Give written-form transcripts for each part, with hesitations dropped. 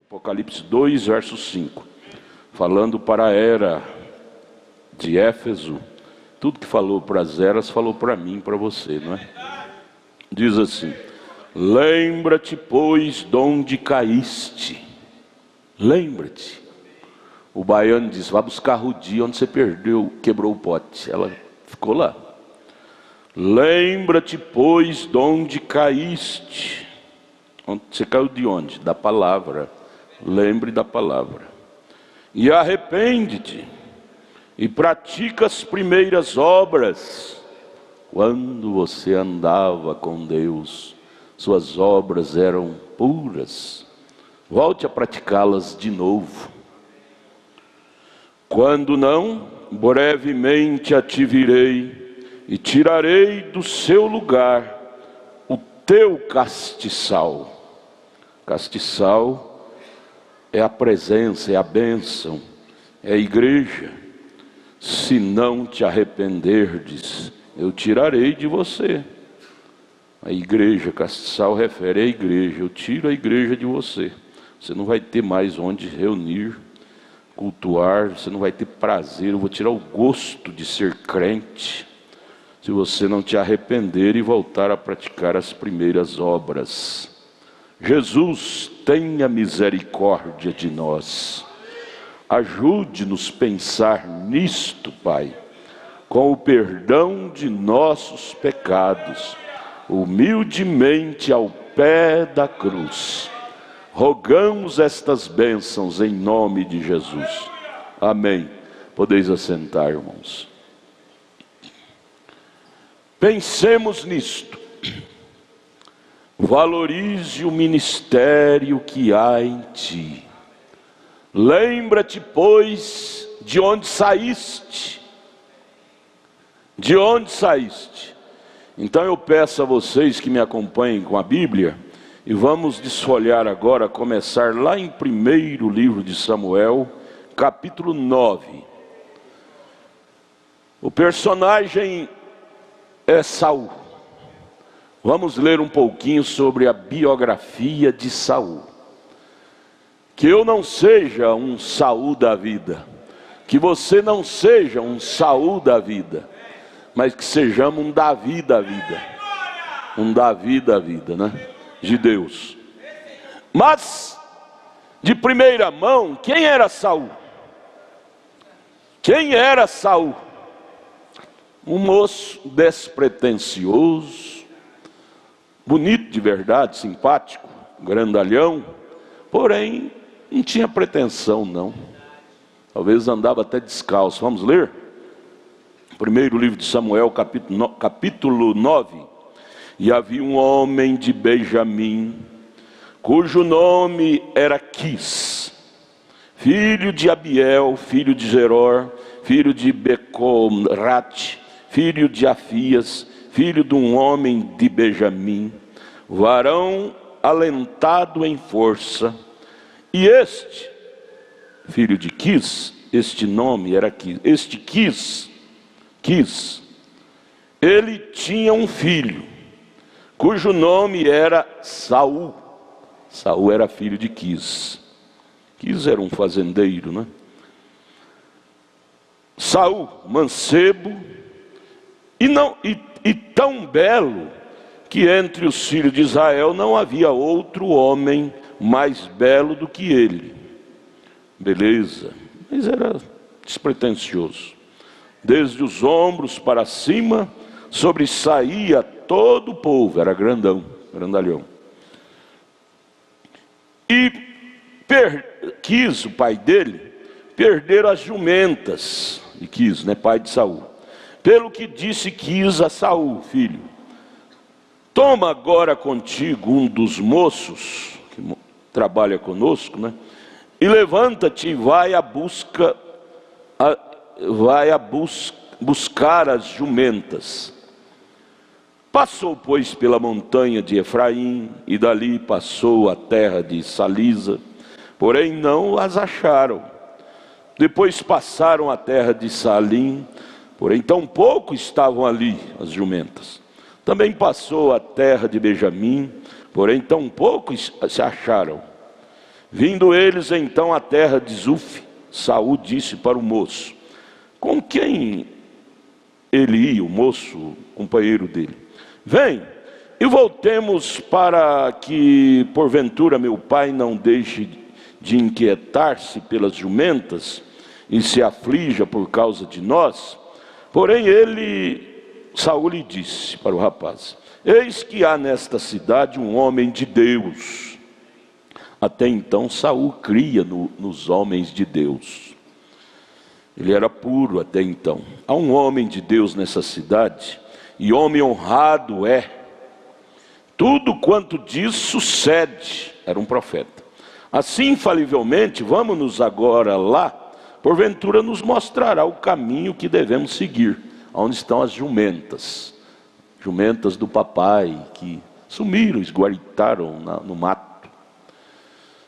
Apocalipse 2, verso 5. Falando para a era de Éfeso, tudo que falou para as eras, falou para mim, para você, não é? Diz assim: lembra-te, pois, de onde caíste. Lembra-te. O baiano diz: vá buscar o dia onde você perdeu, quebrou o pote. Ela ficou lá. Lembra-te, pois, de onde caíste. Você caiu de onde? Da palavra. Lembre da palavra. E arrepende-te. E pratica as primeiras obras. Quando você andava com Deus, suas obras eram puras. Volte a praticá-las de novo. Quando não, brevemente a te virei e tirarei do seu lugar o teu castiçal. Castiçal é a presença, é a bênção, é a igreja. Se não te arrependerdes, eu tirarei de você. A igreja, castiçal refere à igreja. Eu tiro a igreja de você. Você não vai ter mais onde reunir, cultuar, você não vai ter prazer. Eu vou tirar o gosto de ser crente, se você não te arrepender e voltar a praticar as primeiras obras. Jesus, tenha misericórdia de nós. Ajude-nos a pensar nisto, Pai, com o perdão de nossos pecados, humildemente ao pé da cruz. Rogamos estas bênçãos em nome de Jesus. Amém. Podeis assentar, irmãos. Pensemos nisto. Valorize o ministério que há em ti. Lembra-te, pois, de onde saíste. De onde saíste. Então eu peço a vocês que me acompanhem com a Bíblia, e vamos desfolhar agora, começar lá em primeiro livro de Samuel, capítulo 9. O personagem é Saul. Vamos ler um pouquinho sobre a biografia de Saul. Que eu não seja um Saul da vida, que você não seja um Saul da vida, mas que sejamos um Davi da vida, um Davi da vida, né? De Deus. Mas de primeira mão, quem era Saul? Quem era Saul? Um moço despretensioso, bonito de verdade, simpático, grandalhão, porém não tinha pretensão não. Talvez andava até descalço. Vamos ler? Primeiro livro de Samuel, capítulo 9. E havia um homem de Benjamim, cujo nome era Quis, filho de Abiel, filho de Zeror, filho de Becorate, filho de Afias, filho de um homem de Benjamim, varão alentado em força. E este, filho de Quis, este nome era Quis, este Quis, ele tinha um filho, cujo nome era Saul. Saul era filho de Quis. Quis era um fazendeiro, né? Saul, mancebo, e tão belo, que entre os filhos de Israel não havia outro homem mais belo do que ele. Beleza, mas era despretensioso. Desde os ombros para cima, sobressaía todo o povo, era grandão, grandalhão. E Quis, o pai dele, perder as jumentas, e Quis, né, pai de Saul. Pelo que disse Quis a Saul, filho: toma agora contigo um dos moços, que trabalha conosco, né, e levanta-te e vai buscar as jumentas. Passou, pois, pela montanha de Efraim, e dali passou a terra de Salisa, porém não as acharam. Depois passaram a terra de Salim, porém tampouco estavam ali as jumentas. Também passou a terra de Benjamim, porém tampouco se acharam. Vindo eles então à terra de Zuf, Saul disse para o moço, com quem ele ia, o moço, o companheiro dele: vem e voltemos, para que porventura meu pai não deixe de inquietar-se pelas jumentas e se aflija por causa de nós. Porém Saul lhe disse para o rapaz: eis que há nesta cidade um homem de Deus. Até então Saul cria nos homens de Deus. Ele era puro até então. Há um homem de Deus nessa cidade, e homem honrado é. Tudo quanto diz sucede. Era um profeta. Assim, infalivelmente, vamos-nos agora lá, porventura nos mostrará o caminho que devemos seguir. Onde estão as jumentas? Jumentas do papai, que sumiram, esguaritaram no mato.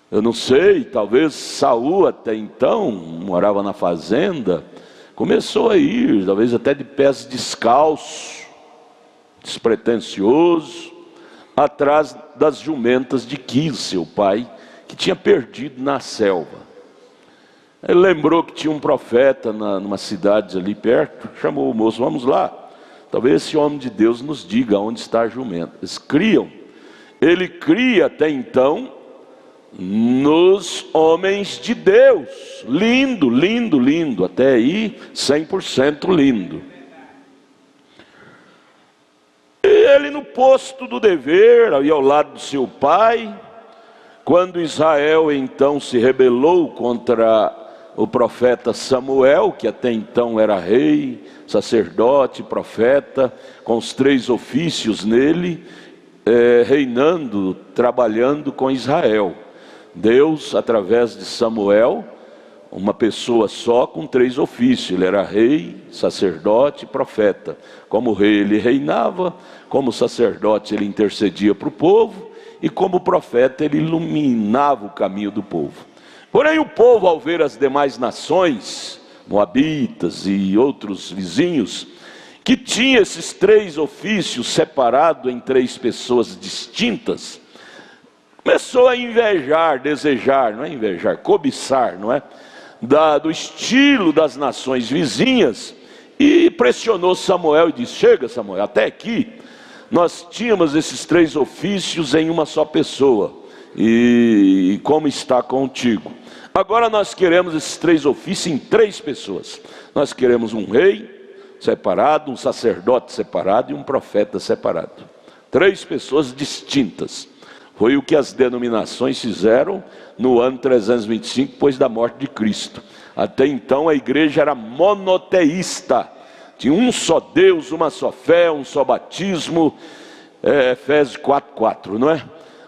Eu não sei, talvez Saul até então, morava na fazenda, começou a ir, talvez até de pés descalços, despretensioso, atrás das jumentas de Quis, seu pai, que tinha perdido na selva. Ele lembrou que tinha um profeta numa cidade ali perto, chamou o moço: vamos lá, talvez esse homem de Deus nos diga onde está a jumenta. Eles criam, ele cria até então nos homens de Deus. Lindo, lindo, lindo, até aí 100% lindo. E ele no posto do dever, ali ao lado do seu pai, quando Israel então se rebelou contra o profeta Samuel, que até então era rei, sacerdote, profeta, com os 3 ofícios nele, reinando, trabalhando com Israel. Deus, através de Samuel, uma pessoa só com 3 ofícios. Ele era rei, sacerdote e profeta. Como rei ele reinava, como sacerdote ele intercedia para o povo, e como profeta ele iluminava o caminho do povo. Porém o povo, ao ver as demais nações, moabitas e outros vizinhos, que tinha esses 3 ofícios separados em 3 pessoas distintas, começou a invejar, desejar, não é invejar, cobiçar, não é? Do estilo das nações vizinhas, e pressionou Samuel e disse: chega, Samuel, até aqui nós tínhamos esses 3 ofícios em uma só pessoa, e como está contigo? Agora nós queremos esses 3 ofícios em 3 pessoas. Nós queremos um rei separado, um sacerdote separado e um profeta separado. 3 pessoas distintas. Foi o que as denominações fizeram no ano 325, depois da morte de Cristo. Até então a igreja era monoteísta. Tinha um só Deus, uma só fé, um só batismo. Efésios 4:4, não é?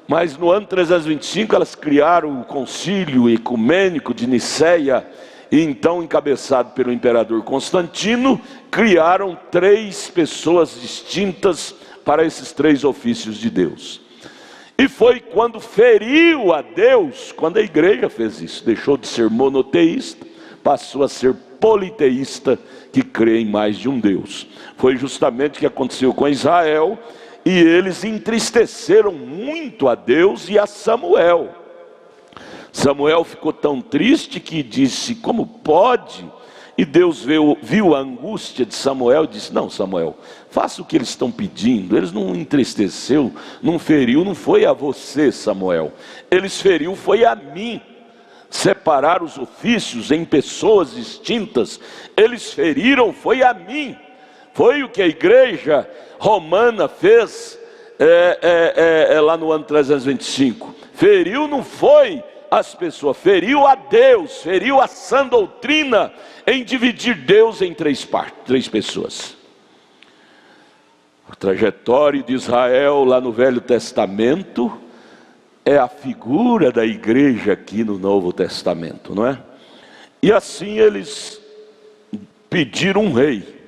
Mas no ano 325 elas criaram o concílio ecumênico de Niceia. E então, encabeçado pelo imperador Constantino, criaram 3 pessoas distintas para esses 3 ofícios de Deus. E foi quando feriu a Deus, quando a igreja fez isso, deixou de ser monoteísta, passou a ser politeísta, que crê em mais de um Deus. Foi justamente o que aconteceu com Israel, e eles entristeceram muito a Deus e a Samuel. Samuel ficou tão triste que disse: como pode? E Deus viu a angústia de Samuel e disse: não, Samuel, faça o que eles estão pedindo. Eles não entristeceu, não feriu, não foi a você, Samuel. Eles feriu, foi a mim. Separar os ofícios em pessoas distintas, eles feriram, foi a mim. Foi o que a igreja romana fez lá no ano 325. Feriu, não foi as pessoas, feriu a Deus, feriu a sã doutrina em dividir Deus em 3 partes, 3 pessoas. A trajetória de Israel lá no Velho Testamento é a figura da igreja aqui no Novo Testamento, não é? E assim eles pediram um rei.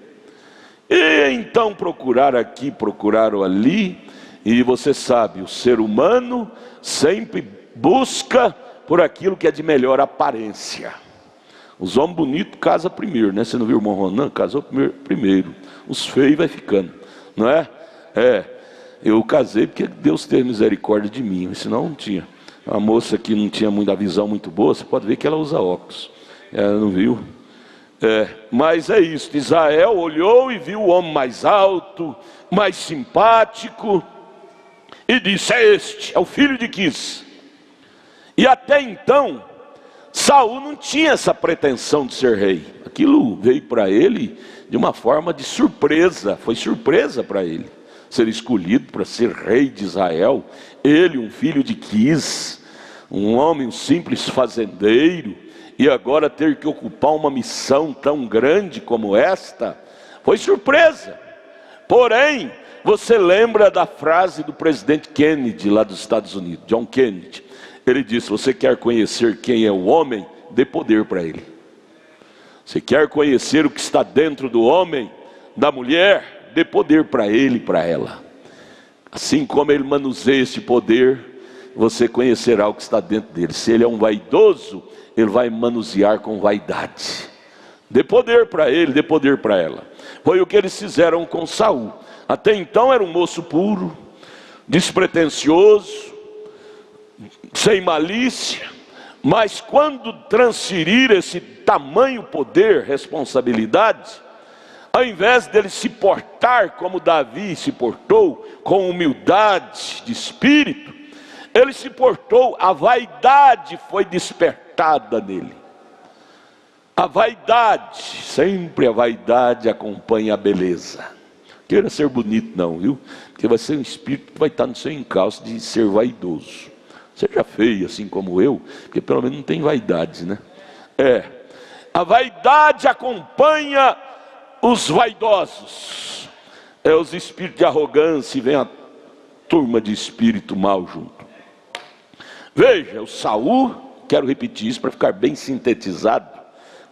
E então procuraram aqui, procuraram ali, e você sabe, o ser humano sempre busca por aquilo que é de melhor aparência. Os homens bonitos casam primeiro, né? Você não viu o irmão Ronan? Casou primeiro. Os feios vai ficando, não é? Eu casei porque Deus teve misericórdia de mim, senão não tinha. A moça que não tinha muita visão muito boa, você pode ver que ela usa óculos. Ela não viu. Mas é isso, Israel olhou e viu o homem mais alto, mais simpático, e disse: é este, é o filho de Quis. E até então, Saul não tinha essa pretensão de ser rei. Aquilo veio para ele de uma forma de surpresa, foi surpresa para ele ser escolhido para ser rei de Israel. Ele, um filho de Quis, um homem, um simples fazendeiro, e agora ter que ocupar uma missão tão grande como esta, foi surpresa. Porém, você lembra da frase do presidente Kennedy lá dos Estados Unidos, John Kennedy. Ele disse: você quer conhecer quem é o homem? Dê poder para ele. Você quer conhecer o que está dentro do homem, da mulher? Dê poder para ele e para ela. Assim como ele manuseia esse poder, você conhecerá o que está dentro dele. Se ele é um vaidoso, ele vai manusear com vaidade. Dê poder para ele, dê poder para ela. Foi o que eles fizeram com Saul. Até então era um moço puro, despretensioso, sem malícia. Mas quando transferir esse tamanho poder, responsabilidade, ao invés dele se portar como Davi se portou, com humildade de espírito, ele se portou, a vaidade foi despertada nele. A vaidade, sempre a vaidade acompanha a beleza. Queira ser bonito não, viu? Porque vai ser um espírito que vai estar no seu encalço de ser vaidoso. Seja feio assim como eu, porque pelo menos não tem vaidade, né? A vaidade acompanha os vaidosos. Os espíritos de arrogância, e vem a turma de espírito mal junto. Veja, o Saul, quero repetir isso para ficar bem sintetizado,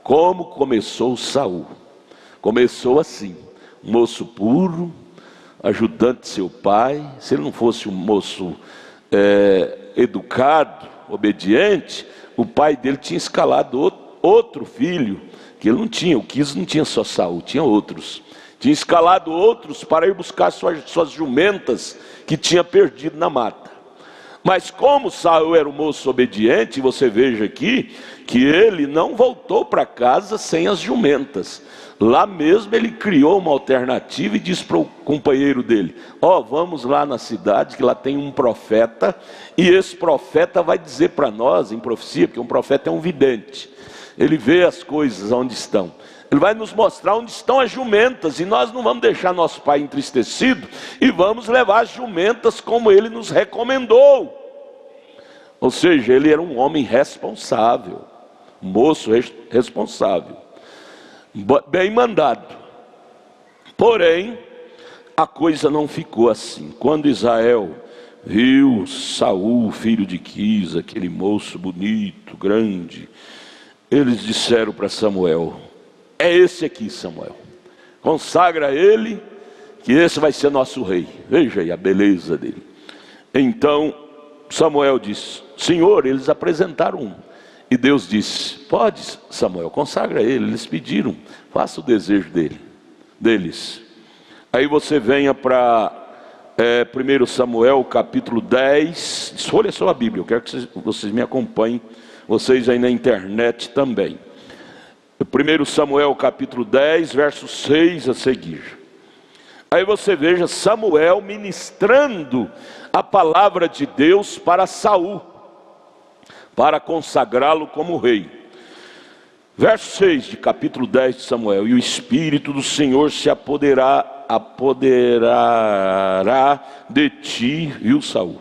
como começou o Saul. Começou assim, um moço puro, ajudante de seu pai. Se ele não fosse um moço educado, obediente, o pai dele tinha escalado outro filho, que ele não tinha. O Quis não tinha só Saul, tinha outros. Tinha escalado outros para ir buscar suas jumentas que tinha perdido na mata. Mas como Saul era um moço obediente, você veja aqui que ele não voltou para casa sem as jumentas. Lá mesmo ele criou uma alternativa e disse para o companheiro dele: vamos lá na cidade que lá tem um profeta, e esse profeta vai dizer para nós em profecia, porque um profeta é um vidente, ele vê as coisas onde estão, ele vai nos mostrar onde estão as jumentas, e nós não vamos deixar nosso pai entristecido, e vamos levar as jumentas como ele nos recomendou. Ou seja, ele era um homem responsável, um moço responsável, bem mandado. Porém, a coisa não ficou assim. Quando Israel viu Saul, filho de Quis, aquele moço bonito, grande, eles disseram para Samuel: é esse aqui, Samuel, consagra ele, que esse vai ser nosso rei. Veja aí a beleza dele. Então Samuel disse: Senhor, eles apresentaram um. E Deus disse: pode, Samuel, consagra ele. Eles pediram, faça o desejo deles. Aí você venha para 1 Samuel capítulo 10. Escolha a sua Bíblia, eu quero que vocês me acompanhem, vocês aí na internet também. 1 Samuel capítulo 10, verso 6 a seguir. Aí você veja Samuel ministrando a palavra de Deus para Saul, para consagrá-lo como rei. Verso 6 de capítulo 10 de Samuel: e o Espírito do Senhor se apoderará de ti, viu, Saul?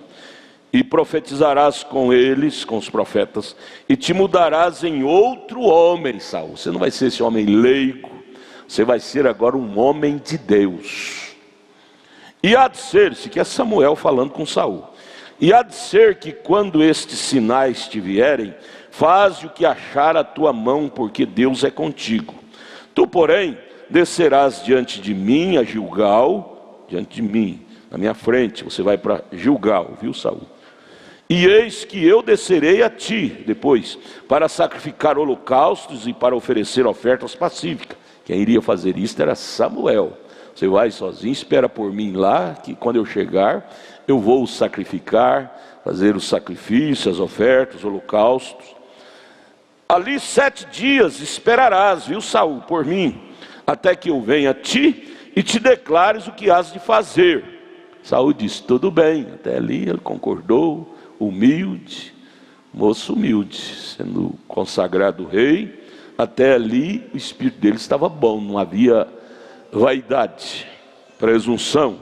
E profetizarás com eles, com os profetas, e te mudarás em outro homem, Saul. Você não vai ser esse homem leigo, você vai ser agora um homem de Deus. E há de ser-se, que é Samuel falando com Saul, e há de ser que quando estes sinais te vierem, faze o que achar a tua mão, porque Deus é contigo. Tu, porém, descerás diante de mim a Gilgal, diante de mim, na minha frente, você vai para Gilgal, viu, Saul? E eis que eu descerei a ti, depois, para sacrificar holocaustos e para oferecer ofertas pacíficas. Quem iria fazer isto era Samuel. Você vai sozinho, espera por mim lá, que quando eu chegar, eu vou sacrificar, fazer os sacrifícios, as ofertas, os holocaustos. Ali 7 dias esperarás, viu, Saul, por mim, até que eu venha a ti e te declares o que has de fazer. Saul disse: tudo bem. Até ali ele concordou, humilde, moço humilde, sendo consagrado rei. Até ali o espírito dele estava bom, não havia vaidade, presunção.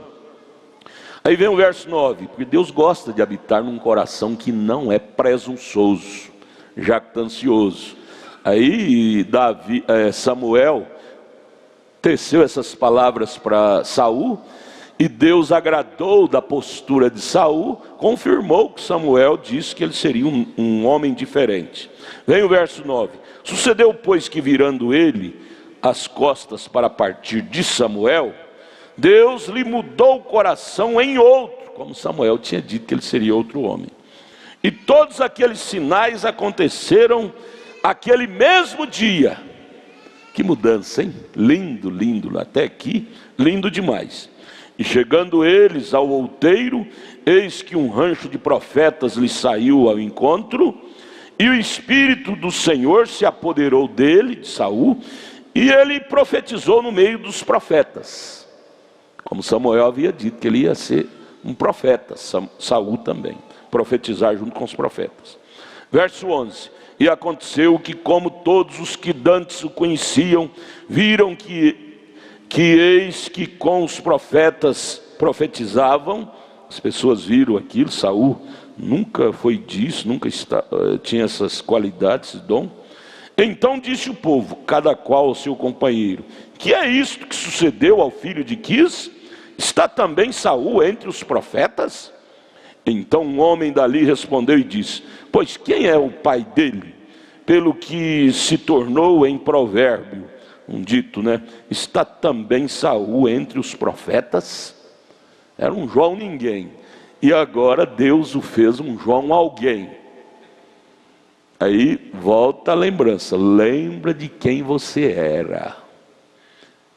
Aí vem o verso 9, porque Deus gosta de habitar num coração que não é presunçoso, jactancioso. Aí Samuel teceu essas palavras para Saul, e Deus agradou da postura de Saul, confirmou que Samuel disse que ele seria um homem diferente. Vem o verso 9. Sucedeu, pois, que virando ele as costas para partir de Samuel, Deus lhe mudou o coração em outro, como Samuel tinha dito que ele seria outro homem. E todos aqueles sinais aconteceram aquele mesmo dia. Que mudança, hein? Lindo, lindo, até aqui, lindo demais. E chegando eles ao outeiro, eis que um rancho de profetas lhe saiu ao encontro, e o Espírito do Senhor se apoderou dele, de Saul, e ele profetizou no meio dos profetas, como Samuel havia dito que ele ia ser um profeta, Saul também, profetizar junto com os profetas. Verso 11. E aconteceu que, como todos os que dantes o conheciam, viram que eis que com os profetas profetizavam, as pessoas viram aquilo. Saul nunca foi disso, nunca tinha essas qualidades, esse dom. Então disse o povo, cada qual ao seu companheiro: que é isto que sucedeu ao filho de Quis? Está também Saul entre os profetas? Então um homem dali respondeu e disse: pois quem é o pai dele? Pelo que se tornou em provérbio, um dito, né? Está também Saul entre os profetas? Era um João ninguém, e agora Deus o fez um João alguém. Aí volta a lembrança, lembra de quem você era,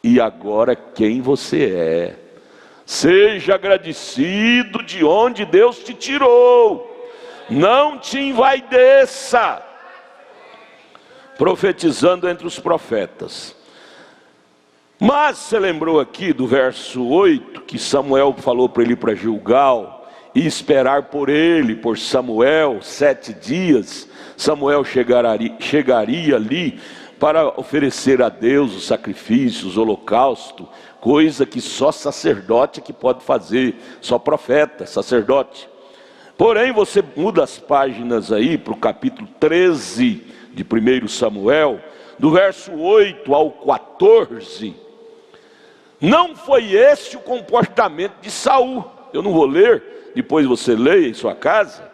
e agora quem você é. Seja agradecido de onde Deus te tirou, não te envaideça. Profetizando entre os profetas. Mas você lembrou aqui do verso 8, que Samuel falou para ele ir para Gilgal, e esperar por ele, por Samuel, 7 dias. Samuel chegaria ali para oferecer a Deus os sacrifícios, o holocausto, coisa que só sacerdote que pode fazer, só profeta, sacerdote. Porém, você muda as páginas aí para o capítulo 13 de 1 Samuel, do verso 8 ao 14, não foi esse o comportamento de Saul. Eu não vou ler, depois você leia em sua casa.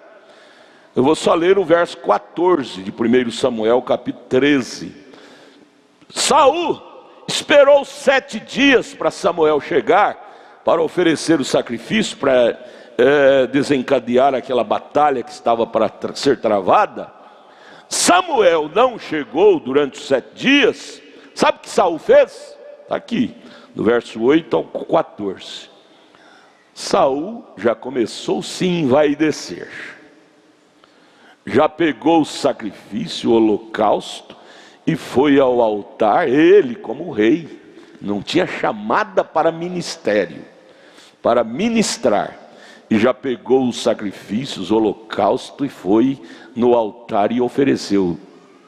Eu vou só ler o verso 14 de 1 Samuel, capítulo 13. Saul esperou 7 dias para Samuel chegar, para oferecer o sacrifício, para desencadear aquela batalha que estava para ser travada. Samuel não chegou durante os 7 dias. Sabe o que Saul fez? Está aqui, do verso 8 ao 14. Saul já começou a se envaidecer. Já pegou o sacrifício, o holocausto, e foi ao altar, ele como rei. Não tinha chamada para ministério, para ministrar. E já pegou os sacrifícios, o holocausto, e foi no altar e ofereceu,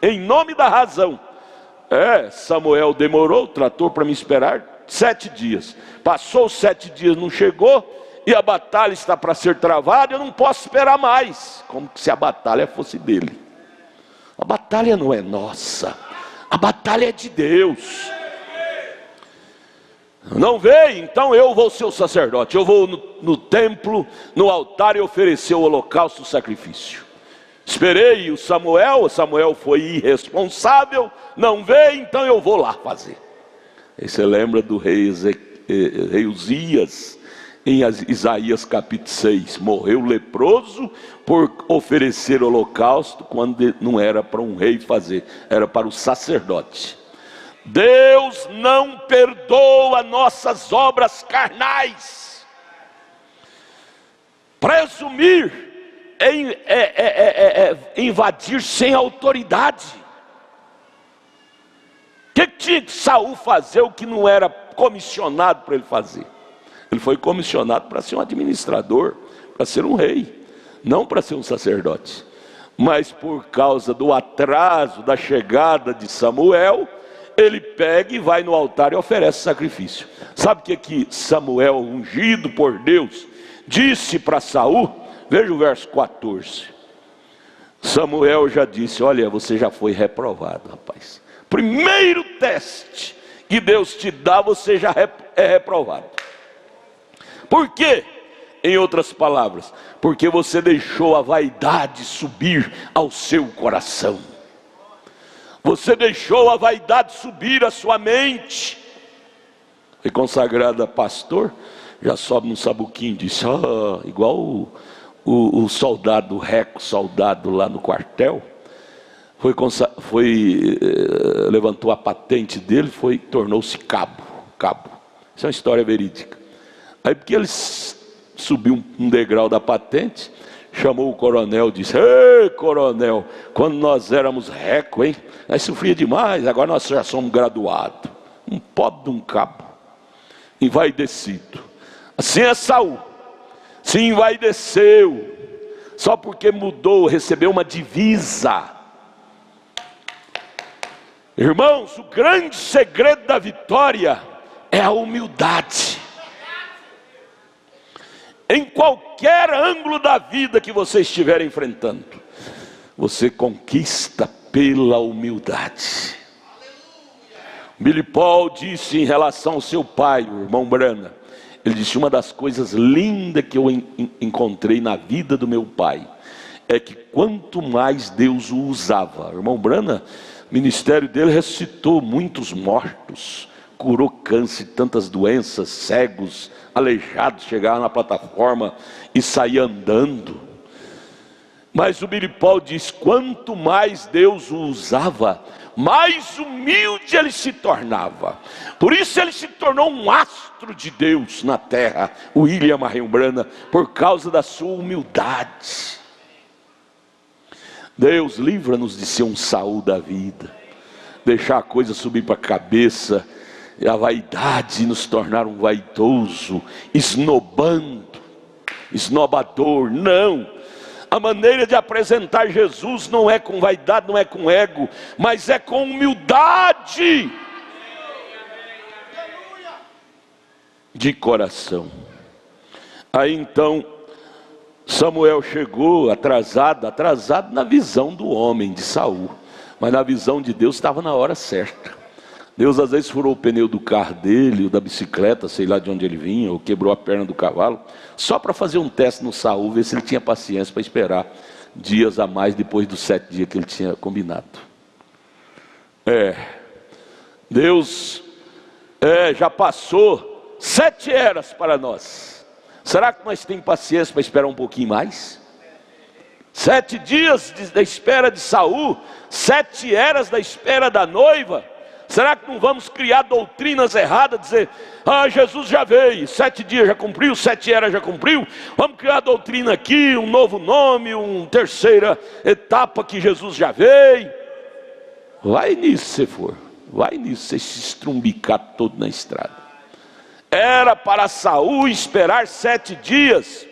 em nome da razão. Samuel demorou, tratou para me esperar 7 dias. Passou os 7 dias, não chegou, e a batalha está para ser travada, eu não posso esperar mais. Como se a batalha fosse dele. A batalha não é nossa, a batalha é de Deus. Não veio, então eu vou ser o sacerdote, eu vou no templo, no altar, e oferecer o holocausto, o sacrifício. Esperei o Samuel foi irresponsável, não veio, então eu vou lá fazer. Aí você lembra do rei Uzias, em Isaías capítulo 6, morreu leproso por oferecer holocausto, quando não era para um rei fazer, era para o sacerdote. Deus não perdoa nossas obras carnais. Presumir invadir sem autoridade. O que tinha que Saul fazer o que não era comissionado para ele fazer? Ele foi comissionado para ser um administrador, para ser um rei, não para ser um sacerdote. Mas por causa do atraso da chegada de Samuel, ele pega e vai no altar e oferece sacrifício. Sabe o que Samuel, ungido por Deus, disse para Saul? Veja o verso 14. Samuel já disse: olha, você já foi reprovado, rapaz. Primeiro teste que Deus te dá, você já é reprovado. Por quê? Em outras palavras, porque você deixou a vaidade subir ao seu coração. Você deixou a vaidade subir à sua mente. Foi consagrado a pastor, já sobe num sabuquinho e diz: igual o soldado, o reco soldado lá no quartel. Levantou a patente dele, tornou-se cabo. Isso é uma história verídica. Aí porque ele subiu um degrau da patente, chamou o coronel e disse: ei, coronel, quando nós éramos reco, hein? Nós sofria demais, agora nós já somos graduados. Um pobre de um cabo, envaidecido. Assim é Saul, se envaideceu, só porque mudou, recebeu uma divisa. Irmãos, o grande segredo da vitória é a humildade. Em qualquer ângulo da vida que você estiver enfrentando, você conquista pela humildade. Billy Paul disse em relação ao seu pai, o irmão Brana, ele disse: uma das coisas lindas que eu encontrei na vida do meu pai é que quanto mais Deus o usava, o irmão Brana, o ministério dele ressuscitou muitos mortos, curou câncer, tantas doenças, cegos, aleijados, chegavam na plataforma e saíam andando. Mas o Billy Paul diz: quanto mais Deus o usava, mais humilde ele se tornava. Por isso ele se tornou um astro de Deus na terra, o William Marion Branham, por causa da sua humildade. Deus livra-nos de ser um Saul da vida, deixar a coisa subir para a cabeça, e a vaidade nos tornar um vaidoso, esnobador. Não, a maneira de apresentar Jesus não é com vaidade, não é com ego, mas é com humildade de coração. Aí então Samuel chegou atrasado na visão do homem, de Saul, mas na visão de Deus estava na hora certa. Deus às vezes furou o pneu do carro dele, ou da bicicleta, sei lá de onde ele vinha, ou quebrou a perna do cavalo, só para fazer um teste no Saul, ver se ele tinha paciência para esperar dias a mais depois dos 7 dias que ele tinha combinado. Deus já passou 7 eras para nós. Será que nós temos paciência para esperar um pouquinho mais? 7 dias da espera de Saul, 7 eras da espera da noiva. Será que não vamos criar doutrinas erradas, dizer: Jesus já veio, 7 dias já cumpriu, 7 eras já cumpriu, vamos criar doutrina aqui, um novo nome, uma terceira etapa que Jesus já veio. Vai nisso se for, vai nisso, você se estrumbicar todo na estrada. Era para Saul esperar 7 dias,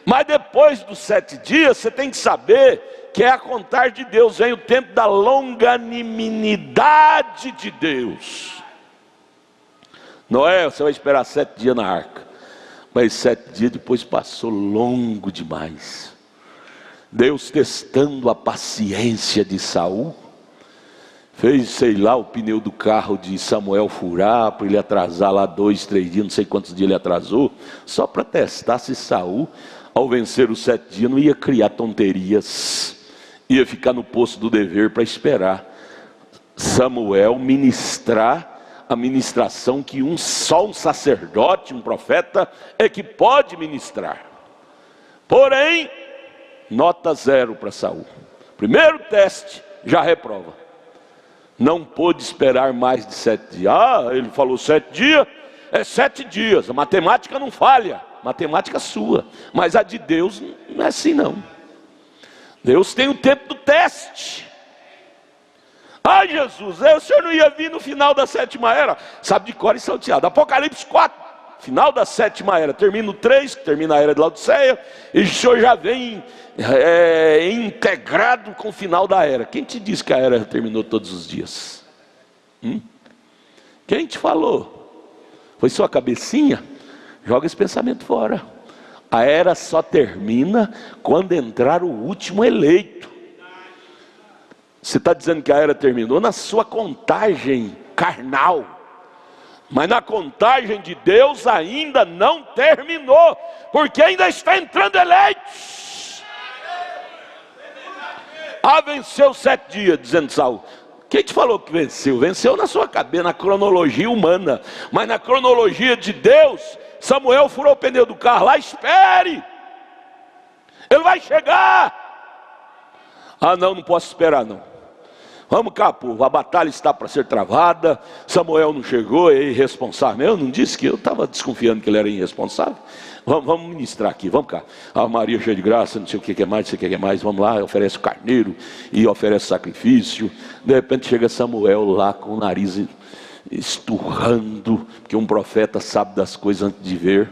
mas depois dos 7 dias, você tem que saber que é a contar de Deus, vem o tempo da longanimidade de Deus. Noé, você vai esperar 7 dias na arca, mas 7 dias depois passou longo demais. Deus testando a paciência de Saul, fez, sei lá, o pneu do carro de Samuel furar, para ele atrasar lá 2, 3 dias, não sei quantos dias ele atrasou, só para testar se Saul, ao vencer os 7 dias, não ia criar tonterias, ia ficar no posto do dever para esperar Samuel ministrar a ministração que só um sacerdote, um profeta é que pode ministrar. Porém, nota 0 para Saul. Primeiro teste, já reprova. Não pôde esperar mais de 7 dias. Ele falou 7 dias, é 7 dias. A matemática não falha, matemática sua, mas a de Deus não é assim não. Deus tem o tempo do teste. Ai, Jesus, o Senhor não ia vir no final da 7ª era? Sabe de cor e salteado. Apocalipse 4, final da 7ª era. Termina o 3, que termina a era de Laodiceia, e o Senhor já vem integrado com o final da era. Quem te disse que a era terminou todos os dias? Quem te falou? Foi sua cabecinha? Joga esse pensamento fora. A era só termina quando entrar o último eleito. Você está dizendo que a era terminou na sua contagem carnal, mas na contagem de Deus ainda não terminou, porque ainda está entrando eleitos. Venceu 7 dias, dizendo Saul. Quem te falou que venceu? Venceu na sua cabeça, na cronologia humana, mas na cronologia de Deus, Samuel furou o pneu do carro lá, espere, ele vai chegar. Não posso esperar não. Vamos cá, povo, a batalha está para ser travada. Samuel não chegou, é irresponsável. Eu não disse que eu estava desconfiando que ele era irresponsável. Vamos ministrar aqui, vamos cá. A Maria cheia de graça, não sei o que é mais, não sei o que é mais. Vamos lá, oferece o carneiro e oferece sacrifício. De repente chega Samuel lá com o nariz esturrando, porque um profeta sabe das coisas antes de ver.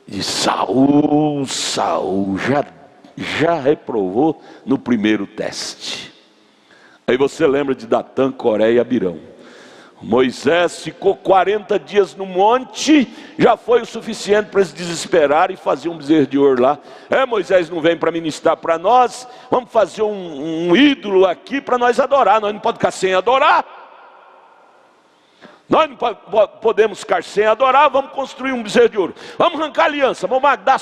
E Saul já reprovou no primeiro teste. Aí você lembra de Datã, Coré e Abirão. Moisés ficou 40 dias no monte, já foi o suficiente para se desesperar e fazer um bezerro de ouro lá. Moisés não vem para ministrar para nós, vamos fazer um ídolo aqui para nós adorar. Nós não podemos ficar sem adorar. Nós não podemos ficar sem adorar, vamos construir um bezerro de ouro. Vamos arrancar a aliança, vamos dar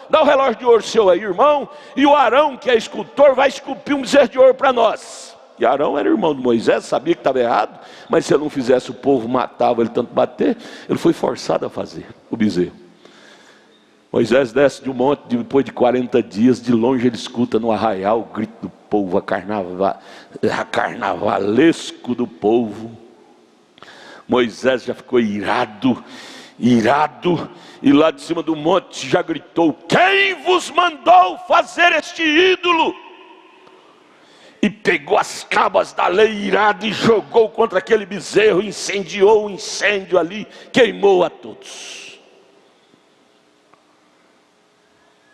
dá o relógio de ouro seu aí, irmão. E o Arão, que é escultor, vai esculpir um bezerro de ouro para nós. E Arão era irmão de Moisés, sabia que estava errado, mas se ele não fizesse, o povo matava ele tanto bater. Ele foi forçado a fazer o bezerro. Moisés desce de um monte, depois de 40 dias, de longe ele escuta no arraial o grito do povo, carnavalesco do povo. Moisés já ficou irado, e lá de cima do monte já gritou: quem vos mandou fazer este ídolo? E pegou as tábuas da lei irado e jogou contra aquele bezerro, incendiou o incêndio ali, queimou a todos.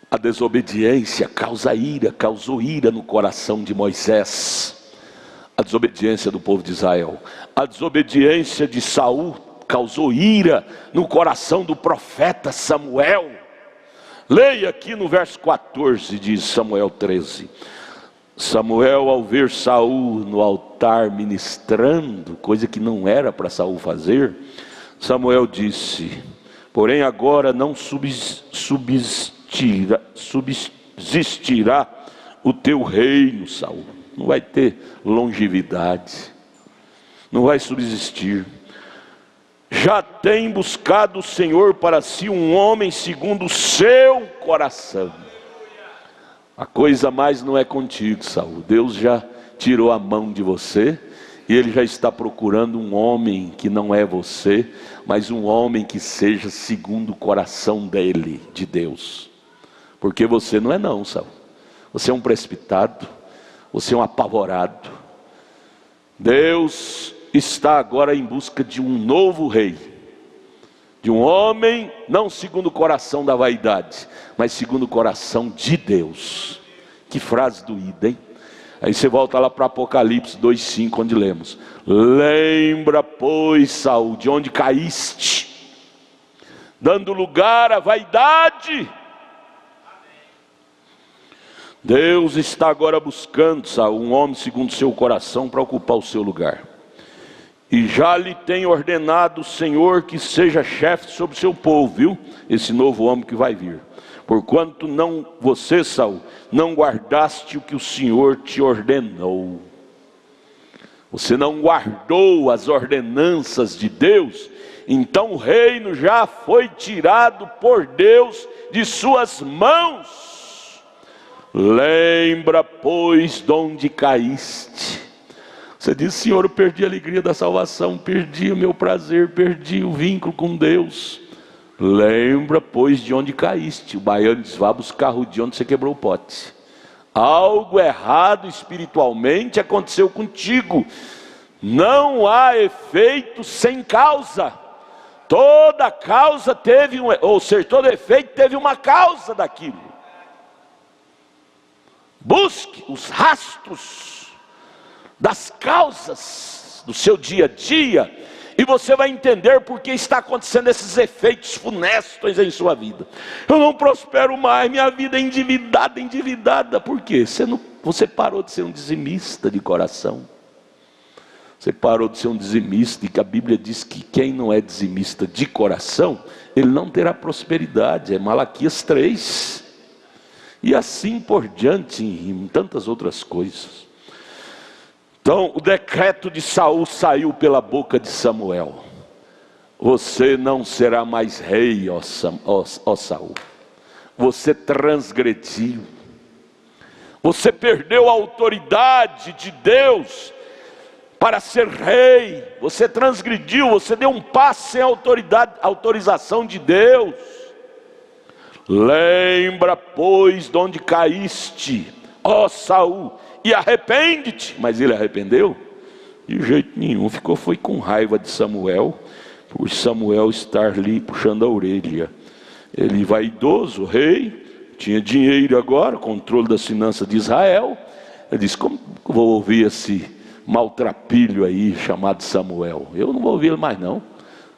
A desobediência causou ira no coração de Moisés. A desobediência do povo de Israel. A desobediência de Saul causou ira no coração do profeta Samuel. Leia aqui no verso 14 de Samuel 13. Samuel, ao ver Saul no altar ministrando, coisa que não era para Saul fazer, Samuel disse: porém agora não subsistirá o teu reino, Saul. Não vai ter longevidade, não vai subsistir. Já tem buscado o Senhor para si um homem segundo o seu coração. A coisa mais não é contigo, Saul. Deus já tirou a mão de você, e Ele já está procurando um homem que não é você, mas um homem que seja segundo o coração dele, de Deus. Porque você não é não, Saul. Você é um precipitado, você é um apavorado. Deus está agora em busca de um novo rei, de um homem não segundo o coração da vaidade, mas segundo o coração de Deus. Que frase doída, hein? Aí você volta lá para Apocalipse 2:5, onde lemos: lembra, pois, Saul, de onde caíste, dando lugar à vaidade. Deus está agora buscando, Saul, um homem segundo o seu coração para ocupar o seu lugar. E já lhe tem ordenado o Senhor que seja chefe sobre o seu povo, viu? Esse novo homem que vai vir. Porquanto você, Saul, não guardaste o que o Senhor te ordenou. Você não guardou as ordenanças de Deus, então o reino já foi tirado por Deus de suas mãos. Lembra, pois, de onde caíste. Você diz: Senhor, eu perdi a alegria da salvação, perdi o meu prazer, perdi o vínculo com Deus. Lembra, pois, de onde caíste. O baiano diz: vá buscar o de onde você quebrou o pote. Algo errado espiritualmente aconteceu contigo. Não há efeito sem causa. Toda causa teve ou seja, todo efeito teve uma causa daquilo. Busque os rastros das causas do seu dia a dia, e você vai entender por que está acontecendo esses efeitos funestos em sua vida. Eu não prospero mais, minha vida é endividada. Por quê? Você parou de ser um dizimista de coração. Você parou de ser um dizimista, e que a Bíblia diz que quem não é dizimista de coração, ele não terá prosperidade. É Malaquias 3. E assim por diante, em tantas outras coisas. Então, o decreto de Saul saiu pela boca de Samuel. Você não será mais rei, ó Saul. Você transgrediu. Você perdeu a autoridade de Deus para ser rei. Você transgrediu, você deu um passo sem autorização de Deus. Lembra, pois, de onde caíste, ó Saul, e arrepende-te. Mas ele arrependeu? De jeito nenhum. Foi com raiva de Samuel, por Samuel estar ali puxando a orelha. Ele vaidoso, rei, tinha dinheiro agora, controle das finanças de Israel. Ele disse: como vou ouvir esse maltrapilho aí chamado Samuel? Eu não vou ouvir ele mais não.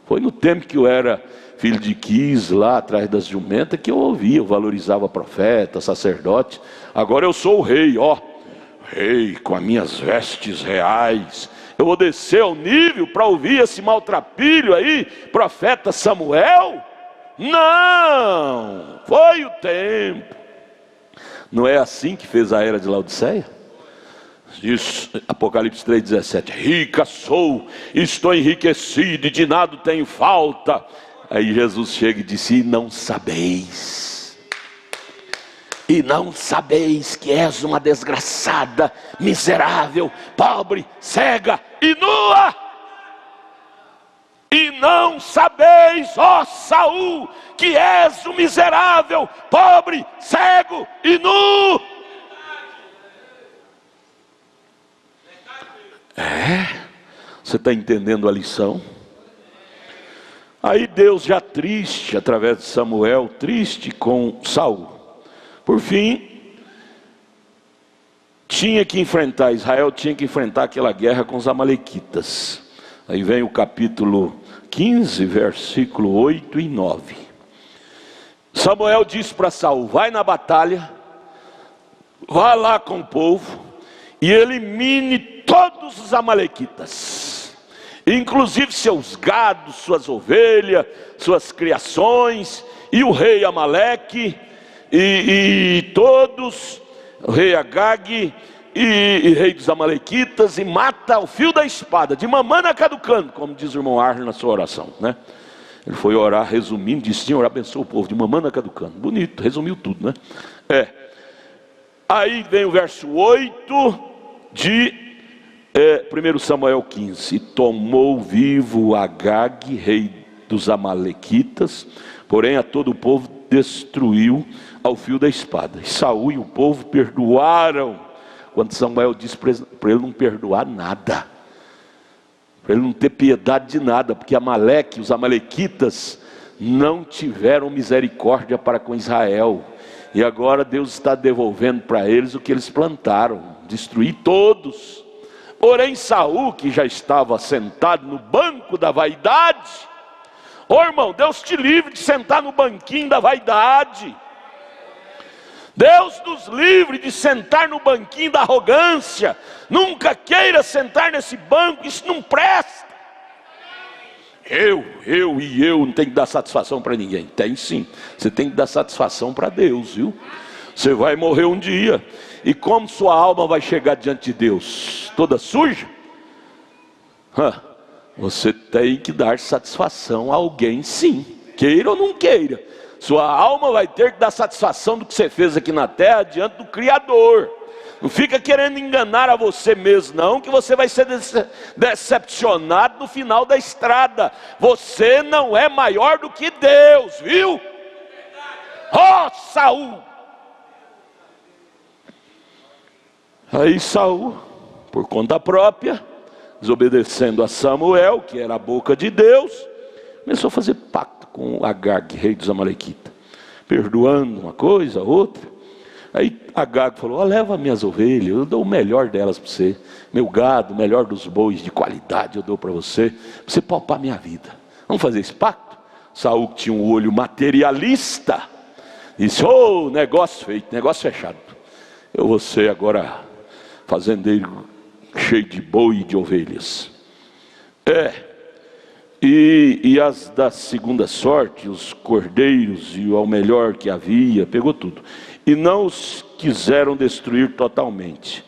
Foi no tempo que eu era filho de Quis, lá atrás das jumentas, que eu ouvia, eu valorizava profeta, sacerdote. Agora eu sou o rei, rei com as minhas vestes reais. Eu vou descer ao nível para ouvir esse maltrapilho aí, profeta Samuel? Não, foi o tempo. Não é assim que fez a era de Laodiceia? Diz Apocalipse 3,17: rica sou, estou enriquecido e de nada tenho falta. Aí Jesus chega e disse: e não sabeis que és uma desgraçada, miserável, pobre, cega e nua. E não sabeis, ó Saul, que és um miserável, pobre, cego e nu. Você está entendendo a lição? Aí Deus, já triste, através de Samuel, triste com Saul, por fim, Israel tinha que enfrentar aquela guerra com os amalequitas. Aí vem o capítulo 15, versículo 8 e 9. Samuel disse para Saul: vai na batalha, vá lá com o povo e elimine todos os amalequitas, inclusive seus gados, suas ovelhas, suas criações, e o rei Amaleque, e todos, o rei Agag, e rei dos amalequitas, e mata o fio da espada, de mamana caducando, como diz o irmão Arlen na sua oração, né? Ele foi orar resumindo, disse: Senhor, abençoa o povo, de mamana caducando. Bonito, resumiu tudo, né? Aí vem o verso 8 de 1 Samuel 15: e tomou vivo Agag, rei dos amalequitas, porém a todo o povo destruiu ao fio da espada. E Saul e o povo perdoaram, quando Samuel disse para ele não perdoar nada, para ele não ter piedade de nada, porque Amaleque, os amalequitas, não tiveram misericórdia para com Israel, e agora Deus está devolvendo para eles o que eles plantaram, destruir todos. Porém Saul, que já estava sentado no banco da vaidade, irmão, Deus te livre de sentar no banquinho da vaidade. Deus nos livre de sentar no banquinho da arrogância. Nunca queira sentar nesse banco, isso não presta. Eu não tenho que dar satisfação para ninguém. Tem sim, você tem que dar satisfação para Deus, viu? Você vai morrer um dia, e como sua alma vai chegar diante de Deus? Toda suja? Você tem que dar satisfação a alguém sim, queira ou não queira. Sua alma vai ter que dar satisfação do que você fez aqui na terra diante do Criador. Não fica querendo enganar a você mesmo não, que você vai ser decepcionado no final da estrada. Você não é maior do que Deus, viu? Saul! Aí Saul, por conta própria, desobedecendo a Samuel, que era a boca de Deus, começou a fazer pacto com Agag, rei dos Amalequitas, perdoando uma coisa, outra. Aí Agag falou: leva minhas ovelhas, eu dou o melhor delas para você, meu gado, o melhor dos bois de qualidade eu dou para você poupar minha vida. Vamos fazer esse pacto? Saul, que tinha um olho materialista, disse: negócio feito, negócio fechado. Eu vou ser agora fazendeiro cheio de boi e de ovelhas. E as da segunda sorte, os cordeiros e o melhor que havia, pegou tudo. E não os quiseram destruir totalmente.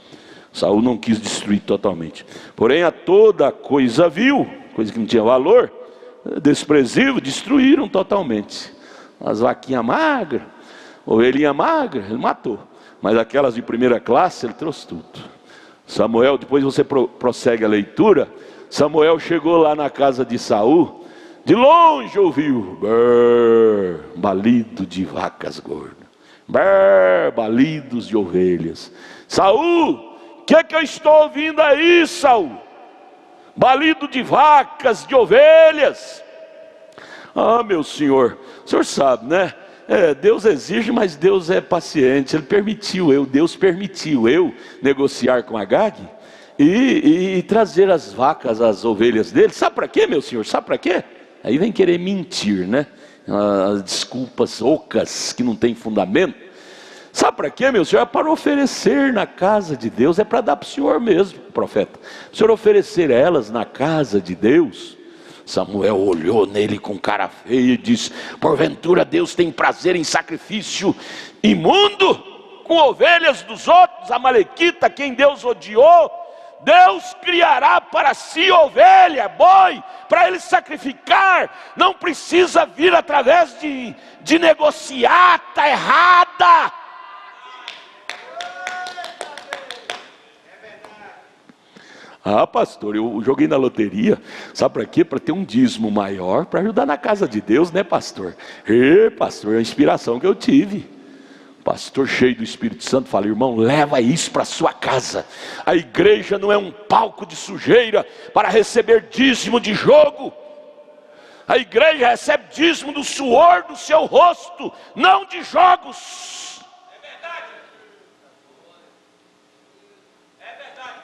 Saul não quis destruir totalmente. Porém, a toda coisa vil, coisa que não tinha valor, desprezível, destruíram totalmente. As vaquinhas magras, ovelhinha magra, ele matou. Mas aquelas de primeira classe, ele trouxe tudo. Samuel, depois você prossegue a leitura. Samuel chegou lá na casa de Saul, de longe ouviu balido de vacas gordas, balidos de ovelhas. Saul, o que eu estou ouvindo aí, Saul? Balido de vacas, de ovelhas. Meu senhor, o senhor sabe, né? Deus exige, mas Deus é paciente. Deus permitiu eu negociar com Agag e trazer as vacas, as ovelhas dele. Sabe para quê, meu senhor? Sabe para quê? Aí vem querer mentir, né? As desculpas ocas que não tem fundamento. Sabe para quê, meu senhor? É para oferecer na casa de Deus. É para dar para o senhor mesmo, profeta. O senhor oferecer elas na casa de Deus. Samuel olhou nele com cara feia e disse: porventura Deus tem prazer em sacrifício imundo, com ovelhas dos outros, amalequita, quem Deus odiou? Deus criará para si ovelha, boi, para ele sacrificar. Não precisa vir através de negociata errada. Pastor, eu joguei na loteria, sabe para quê? Para ter um dízimo maior, para ajudar na casa de Deus, né, pastor? Pastor, é a inspiração que eu tive. Pastor cheio do Espírito Santo fala: irmão, leva isso para sua casa. A igreja não é um palco de sujeira para receber dízimo de jogo. A igreja recebe dízimo do suor do seu rosto, não de jogos.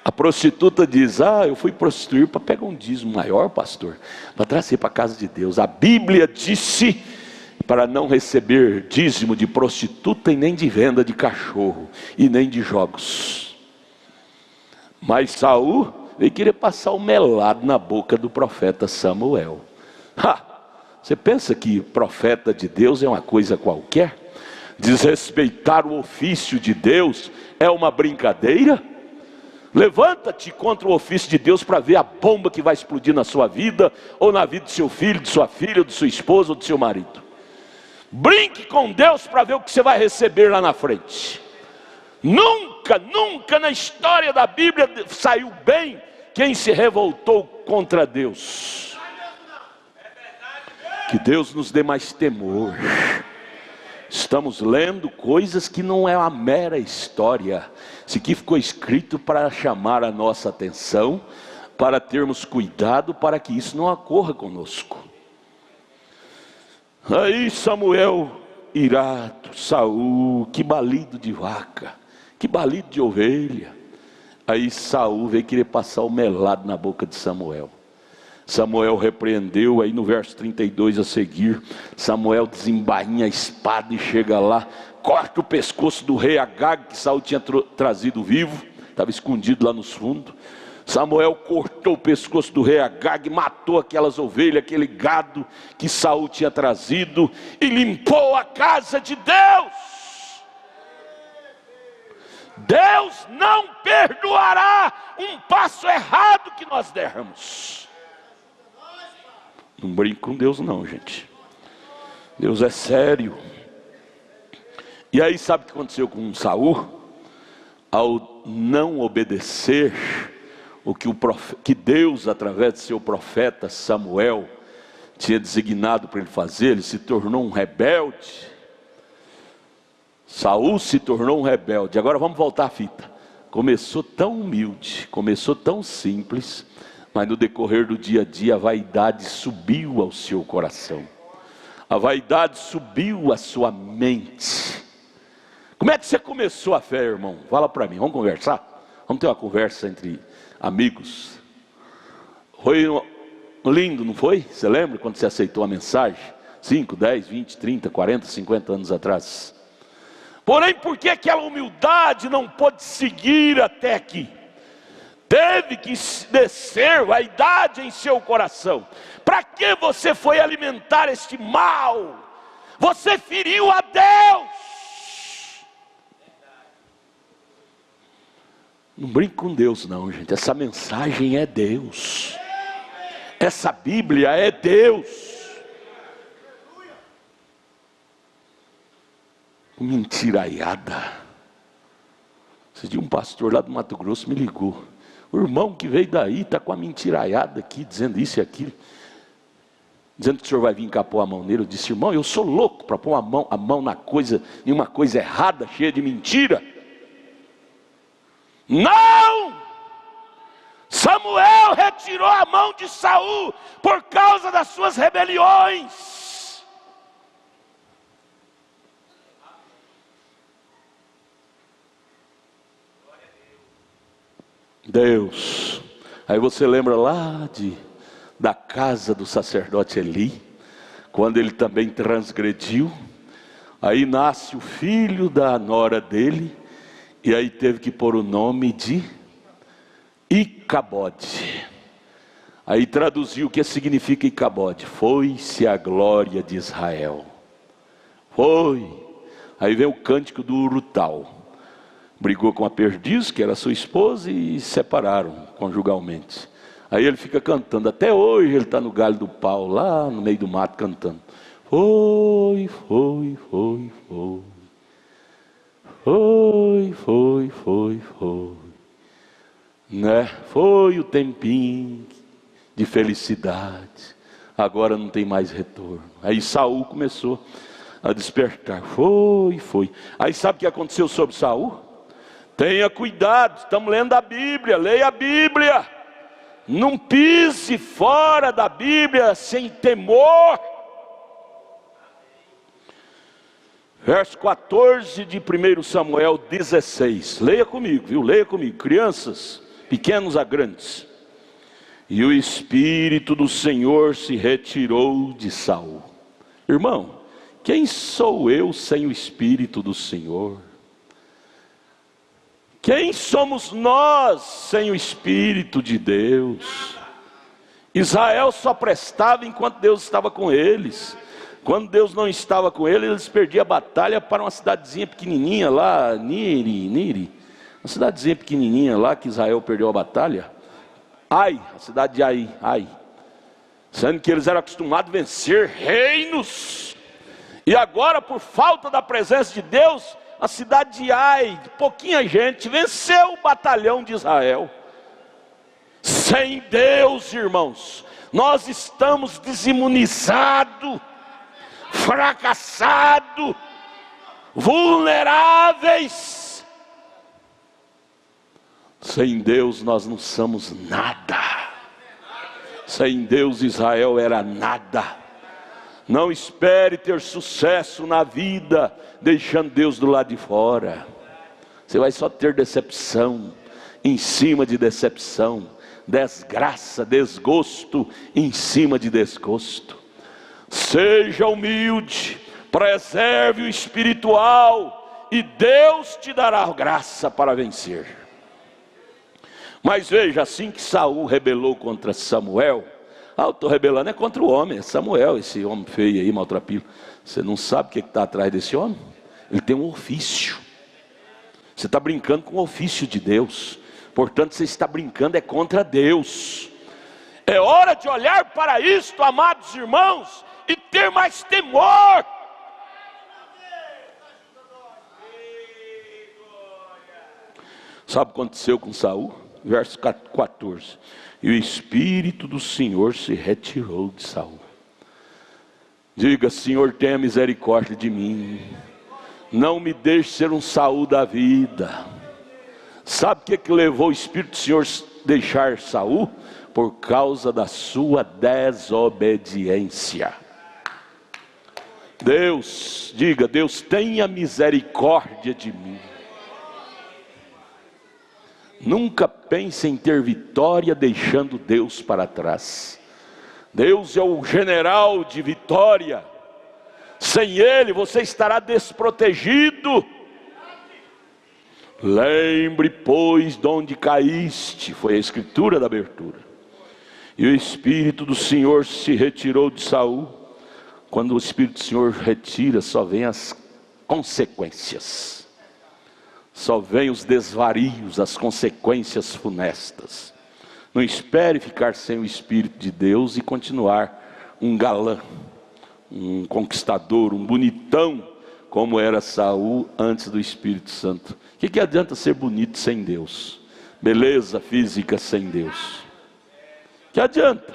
A prostituta diz: eu fui prostituir para pegar um dízimo maior, pastor, para trazer para a casa de Deus. A Bíblia disse para não receber dízimo de prostituta e nem de venda de cachorro e nem de jogos. Mas Saul veio querer passar o melado na boca do profeta Samuel. Você pensa que profeta de Deus é uma coisa qualquer? Desrespeitar o ofício de Deus é uma brincadeira? Levanta-te contra o ofício de Deus para ver a bomba que vai explodir na sua vida, ou na vida do seu filho, de sua filha, ou de sua esposa, ou do seu marido. Brinque com Deus para ver o que você vai receber lá na frente. Nunca na história da Bíblia saiu bem quem se revoltou contra Deus. Que Deus nos dê mais temor. Estamos lendo coisas que não é uma mera história. Isso aqui ficou escrito para chamar a nossa atenção, para termos cuidado para que isso não ocorra conosco. Aí Samuel, irado, Saul, que balido de vaca, que balido de ovelha. Aí Saul veio querer passar o melado na boca de Samuel. Samuel repreendeu. Aí no verso 32 a seguir, Samuel desembainha a espada e chega lá, corta o pescoço do rei Agag, que Saul tinha trazido vivo, estava escondido lá nos fundos. Samuel cortou o pescoço do rei Agag, matou aquelas ovelhas, aquele gado que Saul tinha trazido, e limpou a casa de Deus. Deus não perdoará um passo errado que nós derramos. Não brinque com Deus não, gente. Deus é sério. E aí sabe o que aconteceu com Saul? Ao não obedecer o que Deus, através de seu profeta Samuel, tinha designado para ele fazer, ele se tornou um rebelde. Saul se tornou um rebelde. Agora vamos voltar à fita. Começou tão humilde, começou tão simples, mas no decorrer do dia a dia a vaidade subiu ao seu coração. A vaidade subiu à sua mente. Como é que você começou a fé, irmão? Fala para mim, vamos conversar? Vamos ter uma conversa entre amigos. Foi lindo, não foi? Você lembra quando você aceitou a mensagem? 5, 10, 20, 30, 40, 50 anos atrás. Porém, por que aquela humildade não pôde seguir até aqui? Teve que descer vaidade em seu coração. Para que você foi alimentar este mal? Você feriu a Deus. Não brinque com Deus não, gente. Essa mensagem é Deus. Essa Bíblia é Deus. Mentiraiada. Esse dia um pastor lá do Mato Grosso me ligou. O irmão que veio daí está com a mentiraiada aqui, dizendo isso e aquilo, dizendo que o senhor vai vir cá pôr a mão nele. Eu disse: irmão, eu sou louco para pôr a mão na coisa, em uma coisa errada, cheia de mentira. Não! Samuel retirou a mão de Saul por causa das suas rebeliões. Deus. Aí você lembra lá da casa do sacerdote Eli, quando ele também transgrediu. Aí nasce o filho da nora dele, e aí teve que pôr o nome de Icabode. Aí traduziu o que significa Icabode: foi-se a glória de Israel. Foi. Aí vem o cântico do Urutal. Brigou com a perdiz, que era sua esposa, e separaram conjugalmente. Aí ele fica cantando, até hoje ele está no galho do pau, lá no meio do mato cantando. Foi, foi, foi, foi. Foi, foi, foi, foi. Né? Foi o tempinho de felicidade. Agora não tem mais retorno. Aí Saul começou a despertar. Foi, foi. Aí sabe o que aconteceu sobre Saul? Tenha cuidado, estamos lendo a Bíblia, leia a Bíblia. Não pise fora da Bíblia sem temor. Verso 14 de 1 Samuel 16. Leia comigo, viu? Leia comigo, crianças, pequenos a grandes. E o Espírito do Senhor se retirou de Saul. Irmão, quem sou eu sem o Espírito do Senhor? Quem somos nós sem o Espírito de Deus? Israel só prestava enquanto Deus estava com eles. Quando Deus não estava com eles, eles perdiam a batalha para uma cidadezinha pequenininha lá, Niri, uma cidadezinha pequenininha lá que Israel perdeu a batalha. Ai, a cidade de Ai. Sendo que eles eram acostumados a vencer reinos. E agora, por falta da presença de Deus, a cidade de Ai, pouquinha gente, venceu o batalhão de Israel. Sem Deus, irmãos, nós estamos desimunizados, fracassados, vulneráveis. Sem Deus nós não somos nada. Sem Deus Israel era nada. Não espere ter sucesso na vida deixando Deus do lado de fora. Você vai só ter decepção em cima de decepção, desgraça, desgosto em cima de desgosto. Seja humilde, preserve o espiritual e Deus te dará graça para vencer. Mas veja, assim que Saul rebelou contra Samuel, eu estou rebelando é contra o homem, é Samuel, esse homem feio aí, maltrapilho. Você não sabe o que está atrás desse homem? Ele tem um ofício. Você está brincando com o ofício de Deus. Portanto, você está brincando é contra Deus. É hora de olhar para isto, amados irmãos, e ter mais temor. Sabe o que aconteceu com Saul? Verso 14. E o Espírito do Senhor se retirou de Saul. Diga: Senhor, tenha misericórdia de mim. Não me deixe ser um Saul da vida. Sabe o que levou o Espírito do Senhor a deixar Saul? Por causa da sua desobediência. Deus, diga, Deus tenha misericórdia de mim. Nunca pense em ter vitória deixando Deus para trás. Deus é o general de vitória. Sem Ele você estará desprotegido. Lembre, pois, de onde caíste. Foi a escritura da abertura. E o Espírito do Senhor se retirou de Saul. Quando o Espírito do Senhor retira, só vem as consequências. Só vem os desvarios, as consequências funestas. Não espere ficar sem o Espírito de Deus e continuar um galã, um conquistador, um bonitão, como era Saul antes do Espírito Santo. O que adianta ser bonito sem Deus? Beleza física sem Deus? Que adianta?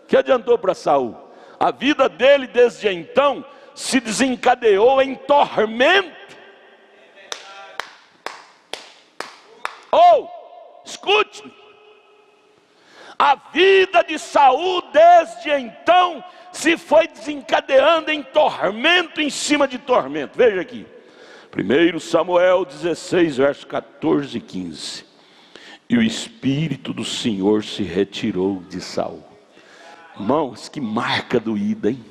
Que adiantou para Saul? A vida dele desde então se desencadeou em tormento. Escute, a vida de Saul desde então se foi desencadeando em tormento em cima de tormento. Veja aqui, 1 Samuel 16, versos 14 e 15. E o Espírito do Senhor se retirou de Saul. Irmãos, que marca doída, hein?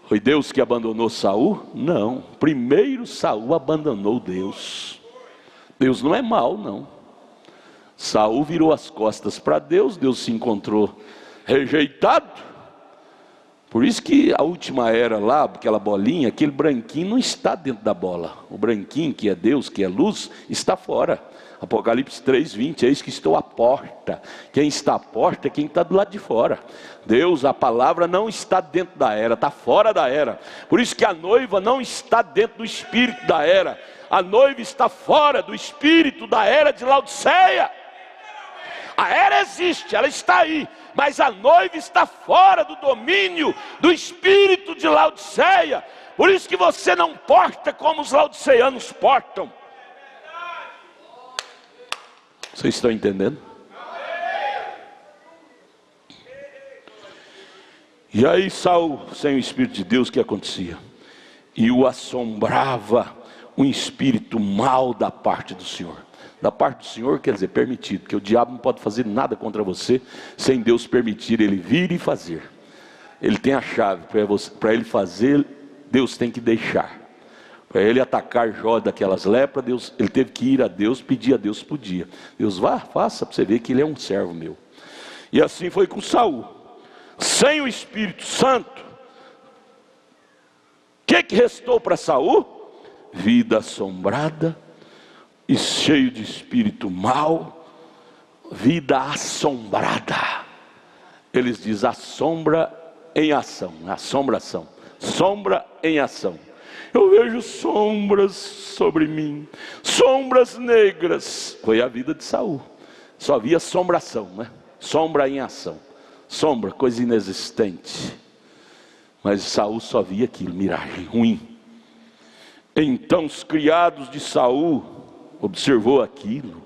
Foi Deus que abandonou Saul? Não, primeiro Saul abandonou Deus. Deus não é mau, não. Saul virou as costas para Deus, Deus se encontrou rejeitado. Por isso que a última era lá, aquela bolinha, aquele branquinho não está dentro da bola. O branquinho, que é Deus, que é luz, está fora. Apocalipse 3:20, eis que estou à porta. Quem está à porta é quem está do lado de fora. Deus, a palavra não está dentro da era, está fora da era. Por isso que a noiva não está dentro do espírito da era. A noiva está fora do espírito da era de Laodiceia. A era existe, ela está aí, mas a noiva está fora do domínio do espírito de Laodiceia. Por isso que você não porta como os laodiceanos portam. Vocês estão entendendo? E aí Saul, sem o Espírito de Deus, o que acontecia? E o assombrava um espírito mau da parte do Senhor. Da parte do Senhor quer dizer permitido, porque o diabo não pode fazer nada contra você sem Deus permitir ele vir e fazer. Ele tem a chave para ele fazer, Deus tem que deixar. Para ele atacar Jó daquelas lepras, ele teve que ir a Deus, pedir a Deus, podia. Deus, vá, faça, para você ver que ele é um servo meu. E assim foi com Saul. Sem o Espírito Santo, o que restou para Saul? Vida assombrada e cheio de espírito mau. Vida assombrada. Eles dizem assombra em ação, assombração, sombra em ação. Eu vejo sombras sobre mim, sombras negras. Foi a vida de Saul. Só havia assombração, né? Sombra em ação. Sombra, coisa inexistente. Mas Saul só via aquilo, miragem ruim. Então os criados de Saul observou aquilo.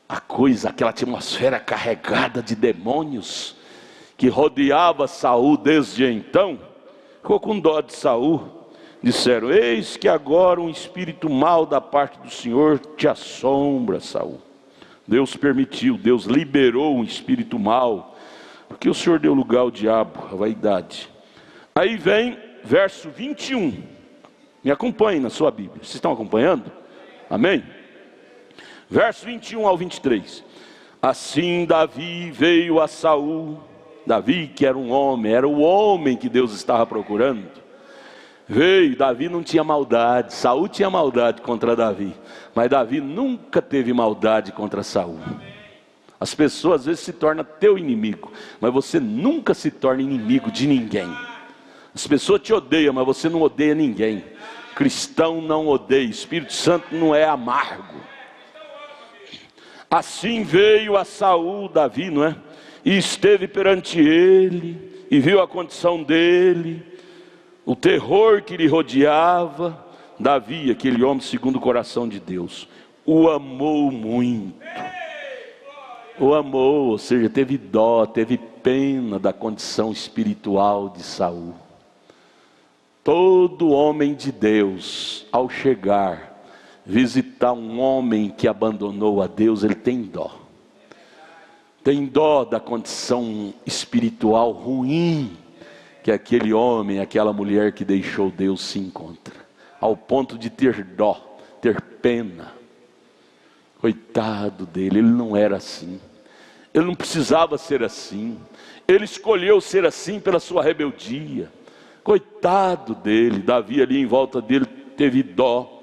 A coisa, aquela atmosfera carregada de demônios que rodeava Saul desde então. Ficou com dó de Saul. Disseram, eis que agora um espírito mau da parte do Senhor te assombra, Saul. Deus permitiu, Deus liberou um espírito mau, porque o Senhor deu lugar ao diabo, à vaidade. Aí vem verso 21, me acompanhe na sua Bíblia, vocês estão acompanhando? Amém? Verso 21 ao 23. Assim Davi veio a Saul, Davi que era um homem, era o homem que Deus estava procurando. Veio, Davi não tinha maldade, Saul tinha maldade contra Davi, mas Davi nunca teve maldade contra Saul. As pessoas às vezes se tornam teu inimigo, mas você nunca se torna inimigo de ninguém. As pessoas te odeiam, mas você não odeia ninguém. Cristão não odeia, Espírito Santo não é amargo. Assim veio a Saul, Davi, não é? E esteve perante ele, e viu a condição dele, o terror que lhe rodeava. Davi, aquele homem segundo o coração de Deus, o amou muito. O amou, ou seja, teve dó, teve pena da condição espiritual de Saul. Todo homem de Deus, ao chegar, visitar um homem que abandonou a Deus, ele tem dó. Tem dó da condição espiritual ruim que aquele homem, aquela mulher que deixou Deus se encontra. Ao ponto de ter dó, ter pena. Coitado dele, ele não era assim. Ele não precisava ser assim. Ele escolheu ser assim pela sua rebeldia. Coitado dele. Davi ali em volta dele teve dó.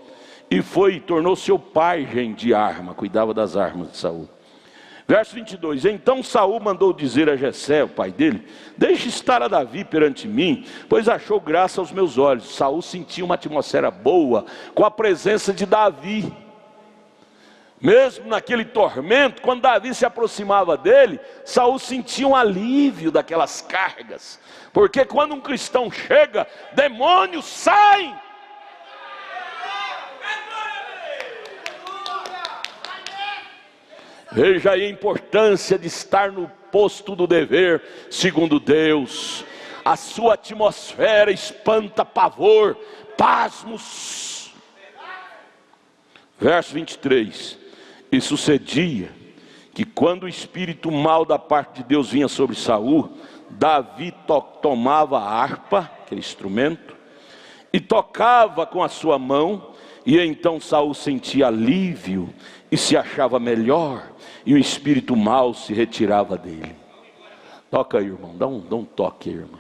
E tornou seu pai gente de arma. Cuidava das armas de Saul. Verso 22. Então Saul mandou dizer a Jessé, o pai dele: deixe estar a Davi perante mim, pois achou graça aos meus olhos. Saul sentia uma atmosfera boa com a presença de Davi. Mesmo naquele tormento, quando Davi se aproximava dele, Saul sentia um alívio daquelas cargas. Porque quando um cristão chega, demônios saem. Veja aí a importância de estar no posto do dever, segundo Deus. A sua atmosfera espanta pavor, pasmos. Verso 23. E sucedia que quando o espírito mau da parte de Deus vinha sobre Saul, Davi tomava a harpa, aquele instrumento, e tocava com a sua mão, e então Saul sentia alívio e se achava melhor, e o espírito mau se retirava dele. Toca aí, irmão, dá um toque aí, irmão.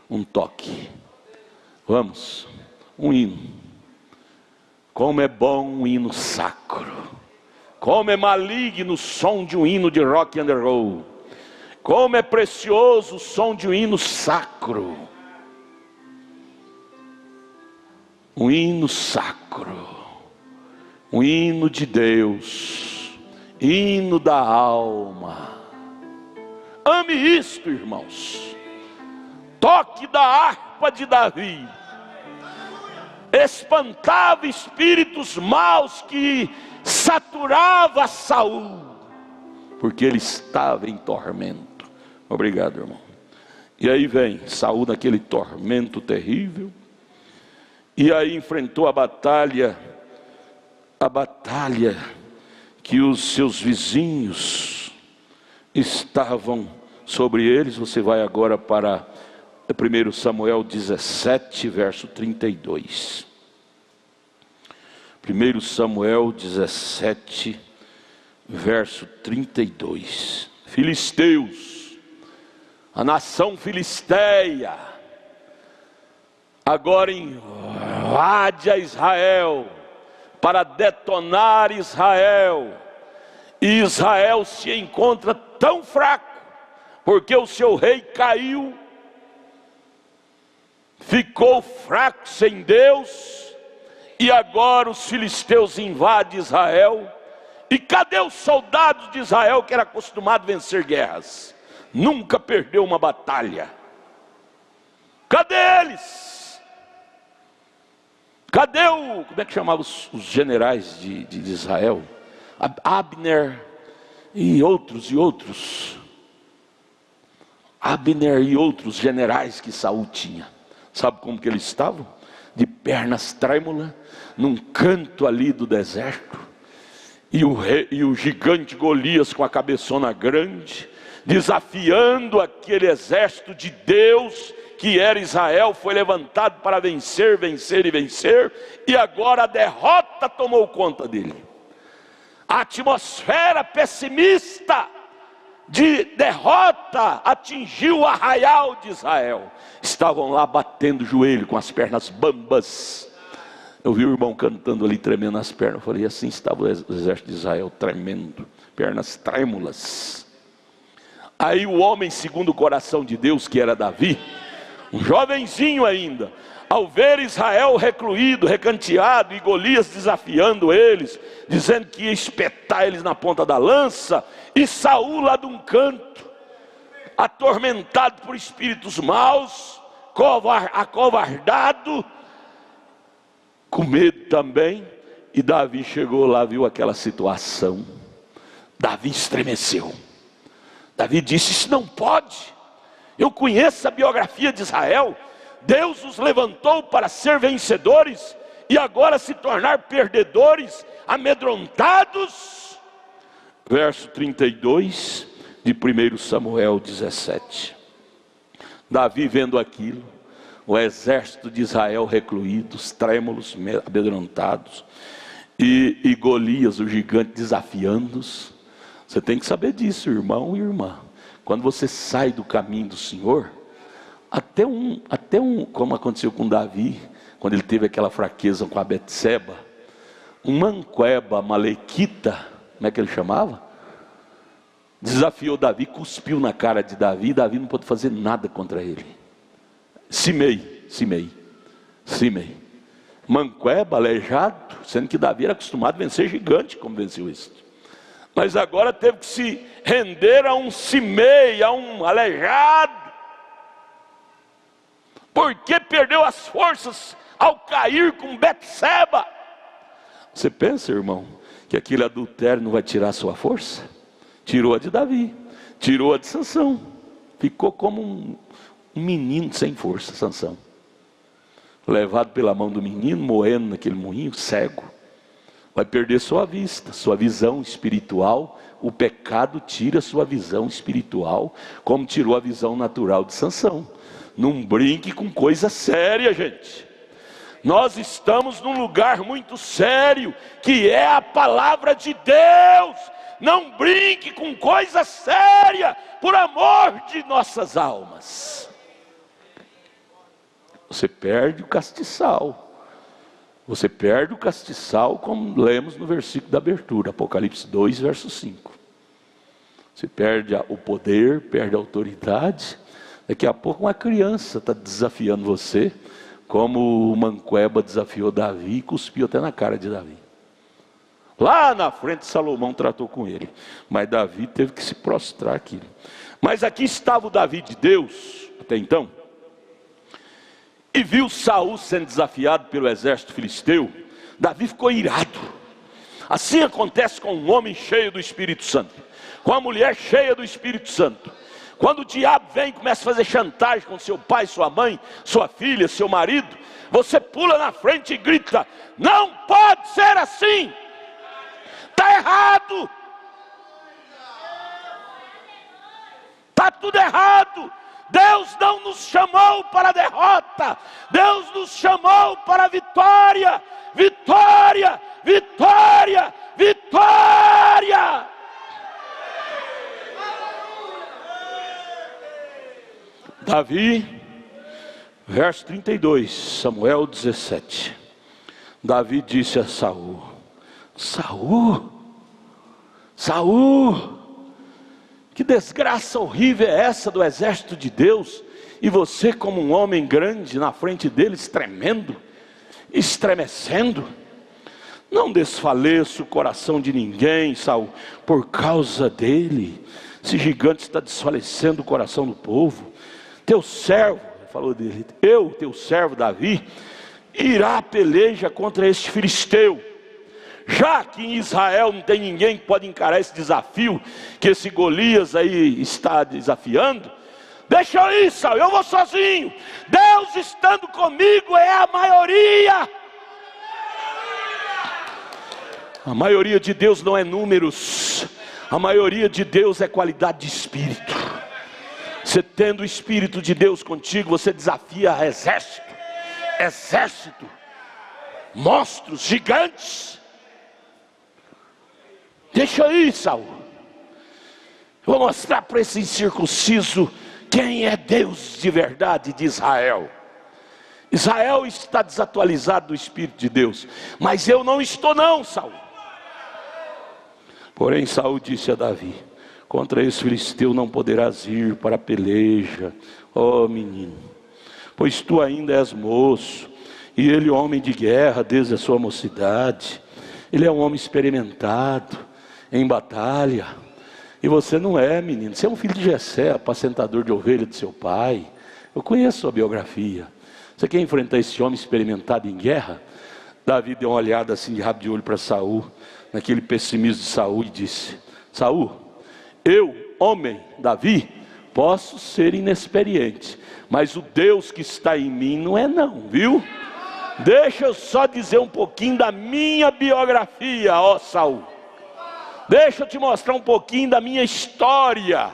Um toque. Vamos, um hino. Como é bom um hino sacro. Como é maligno o som de um hino de rock and roll. Como é precioso o som de um hino sacro. Um hino sacro. Um hino de Deus. Hino da alma. Ame isto, irmãos. Toque da harpa de Davi. Espantava espíritos maus que saturava Saul, porque ele estava em tormento. Obrigado, irmão. E aí vem Saul naquele tormento terrível, e aí enfrentou a batalha que os seus vizinhos estavam sobre eles. Você vai agora para 1 Samuel 17, verso 32. 1 Samuel 17, verso 32. Filisteus, a nação filisteia, agora invade a Israel para detonar Israel. E Israel se encontra tão fraco, porque o seu rei caiu, ficou fraco sem Deus. E agora os filisteus invadem Israel. E cadê os soldados de Israel que era acostumado a vencer guerras? Nunca perdeu uma batalha. Cadê eles? Cadê como é que chamava os generais de Israel? Abner e outros. Abner e outros generais que Saul tinha. Sabe como que eles estavam? De pernas trêmulas, num canto ali do deserto, e o gigante Golias com a cabeçona grande, desafiando aquele exército de Deus, que era Israel, foi levantado para vencer, e agora a derrota tomou conta dele. A atmosfera pessimista de derrota atingiu o arraial de Israel. Estavam lá batendo o joelho com as pernas bambas. Eu vi o irmão cantando ali, tremendo as pernas. Eu falei, assim estava o exército de Israel, tremendo, pernas trêmulas. Aí o homem segundo o coração de Deus, que era Davi, um jovenzinho ainda, ao ver Israel recluído, recanteado, e Golias desafiando eles, dizendo que ia espetar eles na ponta da lança, e Saul lá de um canto, atormentado por espíritos maus, acovardado, com medo também. E Davi chegou lá, viu aquela situação. Davi estremeceu. Davi disse: isso não pode. Eu conheço a biografia de Israel. Deus os levantou para ser vencedores e agora se tornar perdedores, amedrontados. Verso 32 de 1 Samuel 17. Davi vendo aquilo, o exército de Israel recluídos, trêmulos, amedrontados, e Golias, o gigante, desafiando-os. Você tem que saber disso, irmão e irmã. Quando você sai do caminho do Senhor, até um, como aconteceu com Davi, quando ele teve aquela fraqueza com a Betseba, um manqueba malequita, como é que ele chamava? Desafiou Davi, cuspiu na cara de Davi, e Davi não pôde fazer nada contra ele. Simei. Manqueba, aleijado, sendo que Davi era acostumado a vencer gigante, como venceu esse. Mas agora teve que se render a um Simei, a um aleijado, porque perdeu as forças ao cair com Betseba. Você pensa, irmão, que aquele adultério não vai tirar a sua força? Tirou a de Davi, tirou a de Sansão. Ficou como um menino sem força, Sansão. Levado pela mão do menino, moendo naquele moinho, cego. Vai perder sua vista, sua visão espiritual. O pecado tira sua visão espiritual, como tirou a visão natural de Sansão. Não brinque com coisa séria, gente. Nós estamos num lugar muito sério, que é a palavra de Deus. Não brinque com coisa séria, por amor de nossas almas. Você perde o castiçal. Você perde o castiçal, como lemos no versículo da abertura, Apocalipse 2, verso 5. Você perde o poder, perde a autoridade. Daqui a pouco uma criança está desafiando você, como o manqueba desafiou Davi e cuspiu até na cara de Davi. Lá na frente Salomão tratou com ele, mas Davi teve que se prostrar aqui. Mas aqui estava o Davi de Deus, até então, e viu Saul sendo desafiado pelo exército filisteu. Davi ficou irado. Assim acontece com um homem cheio do Espírito Santo, com a mulher cheia do Espírito Santo. Quando o diabo vem e começa a fazer chantagem com seu pai, sua mãe, sua filha, seu marido, você pula na frente e grita: não pode ser assim, está errado, está tudo errado. Deus não nos chamou para a derrota, Deus nos chamou para a vitória, vitória, vitória, vitória. Davi, verso 32, Samuel 17. Davi disse a Saul: Saul, que desgraça horrível é essa do exército de Deus, e você como um homem grande na frente deles, tremendo, estremecendo. Não desfaleça o coração de ninguém, Saul, por causa dele. Esse gigante está desfalecendo o coração do povo. Teu servo, falou dele, teu servo Davi, irá à peleja contra este filisteu. Já que em Israel não tem ninguém que pode encarar esse desafio que esse Golias aí está desafiando, deixa eu ir, Saul, eu vou sozinho. Deus estando comigo é a maioria. A maioria de Deus não é números, a maioria de Deus é qualidade de espírito. Você tendo o Espírito de Deus contigo, você desafia exército, monstros, gigantes. Deixa eu ir, Saul. Vou mostrar para esse incircunciso quem é Deus de verdade de Israel. Israel está desatualizado do Espírito de Deus, mas eu não estou não, Saul. Porém Saul disse a Davi: contra esse filisteu não poderás ir para a peleja, ó menino, pois tu ainda és moço, e ele homem de guerra desde a sua mocidade. Ele é um homem experimentado em batalha, e você não é, menino. Você é um filho de Jessé, apacentador de ovelha de seu pai. Eu conheço a sua biografia. Você quer enfrentar esse homem experimentado em guerra? Davi deu uma olhada assim de rabo de olho para Saul, naquele pessimismo de Saul, e disse: Saul, eu, homem, Davi, posso ser inexperiente, mas o Deus que está em mim não é não, viu? Deixa eu só dizer um pouquinho da minha biografia, ó Saul. Deixa eu te mostrar um pouquinho da minha história.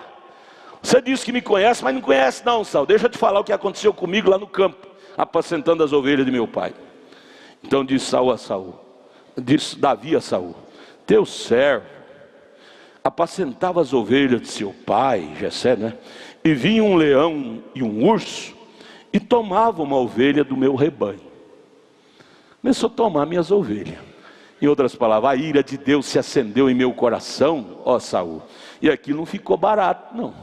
Você diz que me conhece, mas não conhece não, Saul. Deixa eu te falar o que aconteceu comigo lá no campo, apacentando as ovelhas de meu pai. Então disse Davi a Saul: teu servo apacentava as ovelhas de seu pai, Jessé, né? E vinha um leão e um urso e tomava uma ovelha do meu rebanho. Começou a tomar minhas ovelhas. Em outras palavras, a ira de Deus se acendeu em meu coração, ó Saul. E aqui não ficou barato, não.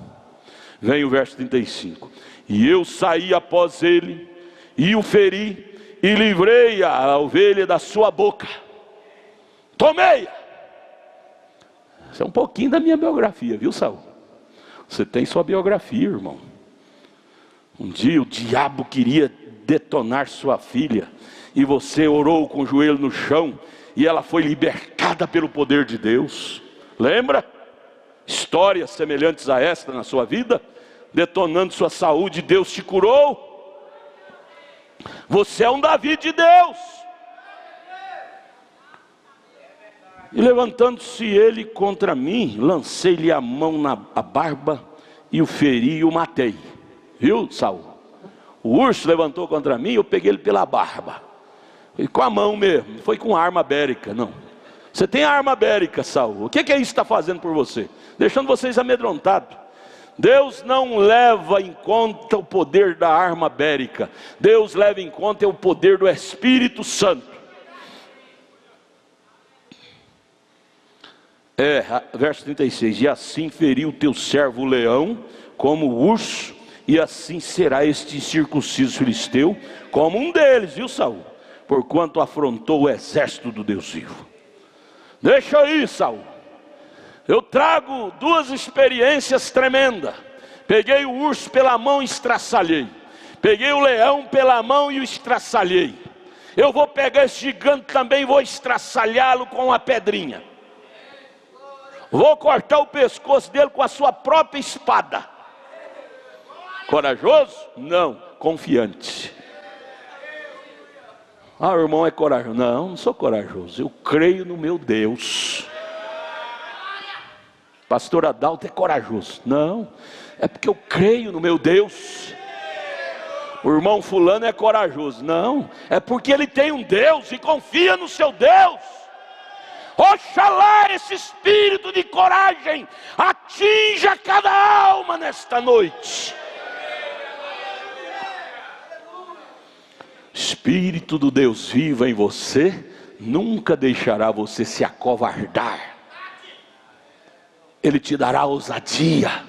Vem o verso 35. E eu saí após ele, e o feri, e livrei a ovelha da sua boca. Tomei-a. Isso é um pouquinho da minha biografia, viu, Saul? Você tem sua biografia, irmão. Um dia o diabo queria detonar sua filha, e você orou com o joelho no chão, e ela foi libertada pelo poder de Deus. Lembra? Histórias semelhantes a esta na sua vida, detonando sua saúde, Deus te curou. Você é um Davi de Deus. E levantando-se ele contra mim, lancei-lhe a mão na barba e o feri e o matei. Viu, Saul? O urso levantou contra mim, eu peguei ele pela barba. E com a mão mesmo, não foi com arma bérica, não. Você tem arma bérica, Saul. O que é isso que está fazendo por você? Deixando vocês amedrontados. Deus não leva em conta o poder da arma bérica. Deus leva em conta o poder do Espírito Santo. Verso 36. E assim feriu teu servo o leão como o urso, e assim será este incircunciso filisteu como um deles, viu, Saul? Porquanto afrontou o exército do Deus vivo. Deixa aí, Saul. Eu trago duas experiências tremendas. Peguei o urso pela mão e estraçalhei. Peguei o leão pela mão e o estraçalhei. Eu vou pegar esse gigante também e vou estraçalhá-lo com uma pedrinha. Vou cortar o pescoço dele com a sua própria espada. Corajoso? Não, confiante. Ah, o irmão é corajoso. Não, não sou corajoso. Eu creio no meu Deus. Pastor Adalto é corajoso. Não, é porque eu creio no meu Deus. O irmão fulano é corajoso. Não, é porque ele tem um Deus e confia no seu Deus. Oxalá esse espírito de coragem atinja cada alma nesta noite. Espírito do Deus vivo em você nunca deixará você se acovardar. Ele te dará ousadia,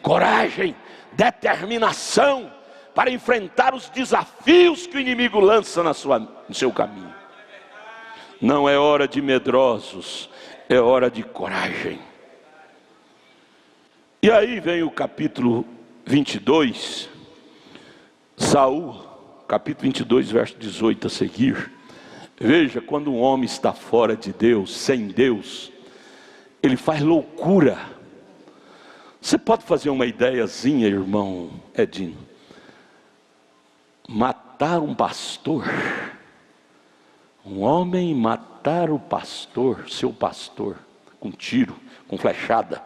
coragem, determinação para enfrentar os desafios que o inimigo lança no seu caminho. Não é hora de medrosos, é hora de coragem. E aí vem o capítulo 22, Saul, capítulo 22, verso 18 a seguir. Veja, quando um homem está fora de Deus, sem Deus, ele faz loucura. Você pode fazer uma ideiazinha, irmão Edinho? Matar um pastor. Um homem matar o pastor, seu pastor, com tiro, com flechada.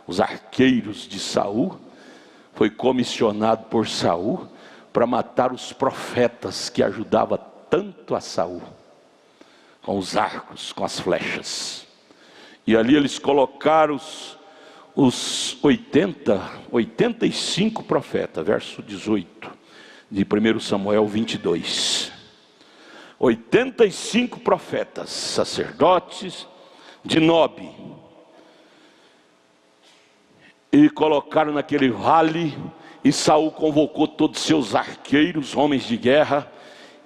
Os arqueiros de Saul, foi comissionado por Saul para matar os profetas que ajudavam tanto a Saul, com os arcos, com as flechas. E ali eles colocaram os 85 profetas, verso 18 de 1 Samuel 22. 85 profetas, sacerdotes de Nobe, e colocaram naquele vale. E Saul convocou todos os seus arqueiros, homens de guerra,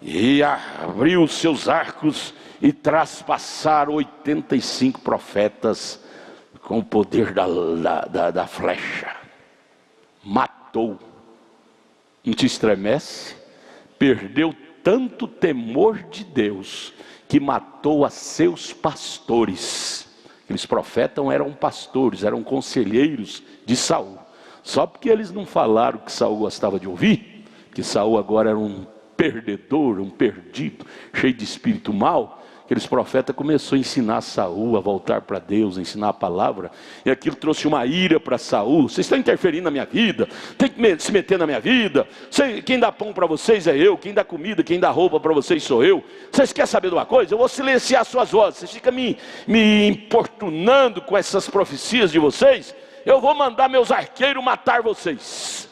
e abriu os seus arcos e traspassaram 85 profetas com o poder da flecha. Matou. Não te estremece? Perdeu tanto temor de Deus que matou a seus pastores. Aqueles profetas eram pastores, eram conselheiros de Saul. Só porque eles não falaram o que Saul gostava de ouvir, que Saul agora era um perdedor, um perdido, cheio de espírito mau, aqueles profetas começaram a ensinar Saul a voltar para Deus, a ensinar a palavra, e aquilo trouxe uma ira para Saul. Vocês estão interferindo na minha vida, tem que se meter na minha vida, quem dá pão para vocês é eu, quem dá comida, quem dá roupa para vocês sou eu. Vocês querem saber de uma coisa? Eu vou silenciar suas vozes. Vocês ficam me importunando com essas profecias de vocês, eu vou mandar meus arqueiros matar vocês.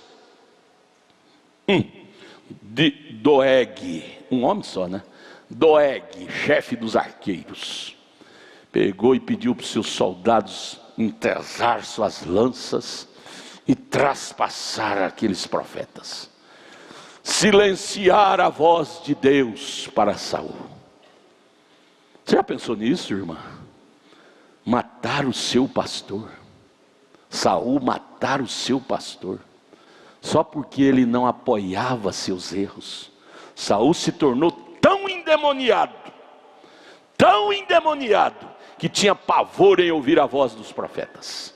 Doeg, um homem só, né? Doeg, chefe dos arqueiros, pegou e pediu para os seus soldados entesar suas lanças e traspassar aqueles profetas, silenciar a voz de Deus para Saul. Você já pensou nisso, irmã? Matar o seu pastor. Saul matar o seu pastor, só porque ele não apoiava seus erros. Saul se tornou tão endemoniado, que tinha pavor em ouvir a voz dos profetas.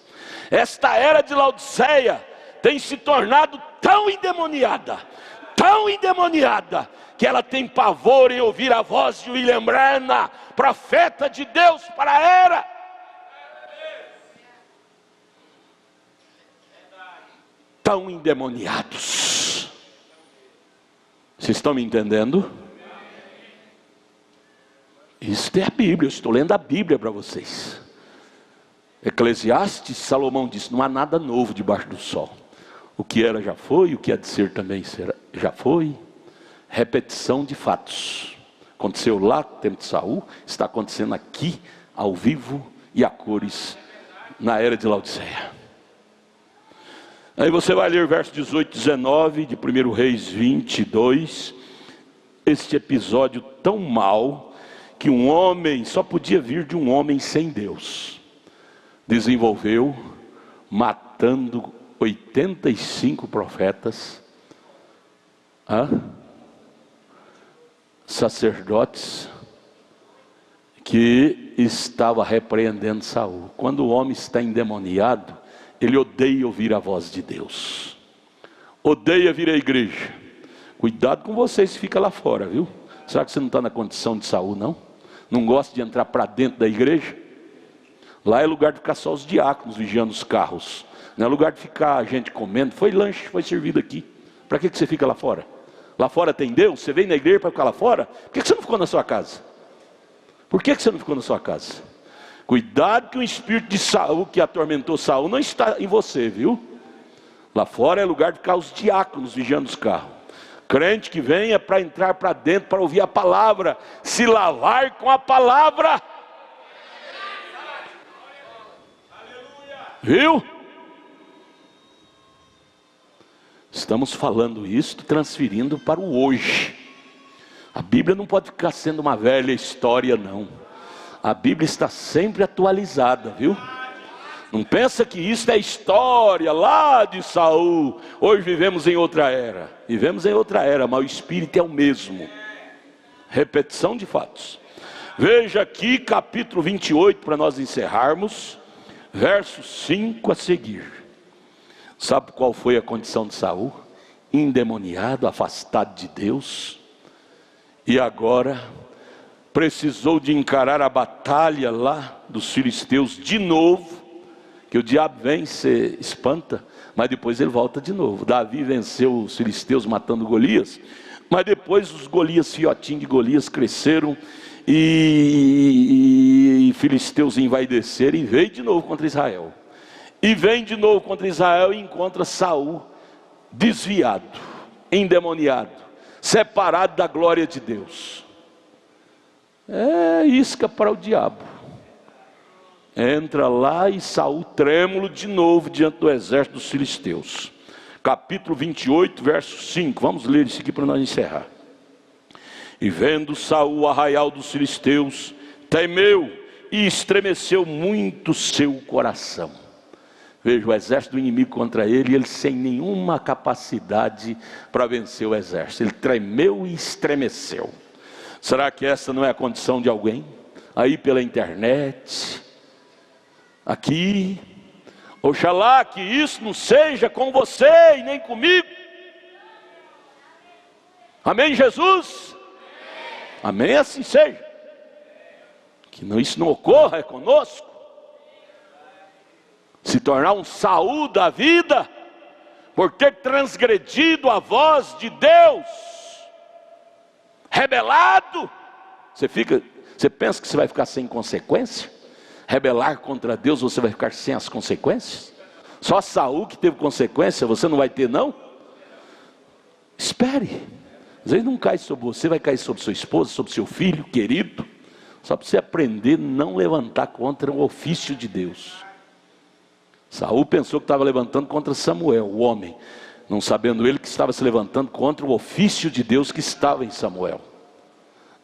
Esta era de Laodiceia tem se tornado tão endemoniada, que ela tem pavor em ouvir a voz de William Branham, profeta de Deus para a era. Tão endemoniados. Vocês estão me entendendo? Isso é a Bíblia, eu estou lendo a Bíblia para vocês. Eclesiastes, Salomão disse, não há nada novo debaixo do sol. O que era já foi, o que há de ser também será, já foi. Repetição de fatos. Aconteceu lá no tempo de Saul, está acontecendo aqui, ao vivo e a cores, na era de Laodiceia. Aí você vai ler verso 18 e 19 de 1 Reis 22. Este episódio tão mau, que um homem, só podia vir de um homem sem Deus, desenvolveu, matando 85 profetas, sacerdotes, que estava repreendendo Saul. Quando o homem está endemoniado, ele odeia ouvir a voz de Deus, odeia vir à igreja. Cuidado com você se fica lá fora, viu? Será que você não está na condição de Saul, não? Não gosta de entrar para dentro da igreja? Lá é lugar de ficar só os diáconos vigiando os carros, não é lugar de ficar a gente comendo. Foi lanche, foi servido aqui. Para que você fica lá fora? Lá fora tem Deus? Você vem na igreja para ficar lá fora? Por que você não ficou na sua casa? Por que você não ficou na sua casa? Cuidado que o espírito de Saul que atormentou Saul não está em você, viu? Lá fora é lugar de ficar os diáconos vigiando os carros. Crente que vem é para entrar para dentro, para ouvir a palavra, se lavar com a palavra. Viu? Estamos falando isso, transferindo para o hoje. A Bíblia não pode ficar sendo uma velha história, não. A Bíblia está sempre atualizada, viu? Não pensa que isso é história lá de Saul. Hoje vivemos em outra era. Vivemos em outra era, mas o espírito é o mesmo. Repetição de fatos. Veja aqui capítulo 28 para nós encerrarmos. Verso 5 a seguir. Sabe qual foi a condição de Saul? Endemoniado, afastado de Deus. E agora precisou de encarar a batalha lá dos filisteus de novo, que o diabo vem, se espanta, mas depois ele volta de novo. Davi venceu os filisteus matando Golias, mas depois os Golias, fiotinhos de Golias, cresceram e filisteus envaideceram e veio de novo contra Israel. E vem de novo contra Israel e encontra Saul desviado, endemoniado, separado da glória de Deus. É isca para o diabo. Entra lá e Saul trêmulo de novo diante do exército dos filisteus. Capítulo 28, verso 5. Vamos ler isso aqui para nós encerrar. E vendo Saul o arraial dos filisteus, temeu e estremeceu muito seu coração. Veja o exército do inimigo contra ele, e ele sem nenhuma capacidade para vencer o exército. Ele tremeu e estremeceu. Será que essa não é a condição de alguém? Aí pela internet, aqui, oxalá que isso não seja com você e nem comigo. Amém, Jesus? Amém, assim seja. Que isso não ocorra conosco. Se tornar um Saul da vida, por ter transgredido a voz de Deus, rebelado. Você pensa que você vai ficar sem consequência? Rebelar contra Deus, você vai ficar sem as consequências? Só Saul que teve consequência, você não vai ter não? Espere. Às vezes não cai sobre você, vai cair sobre sua esposa, sobre seu filho querido. Só para você aprender a não levantar contra o ofício de Deus. Saul pensou que estava levantando contra Samuel, o homem, não sabendo ele que estava se levantando contra o ofício de Deus que estava em Samuel.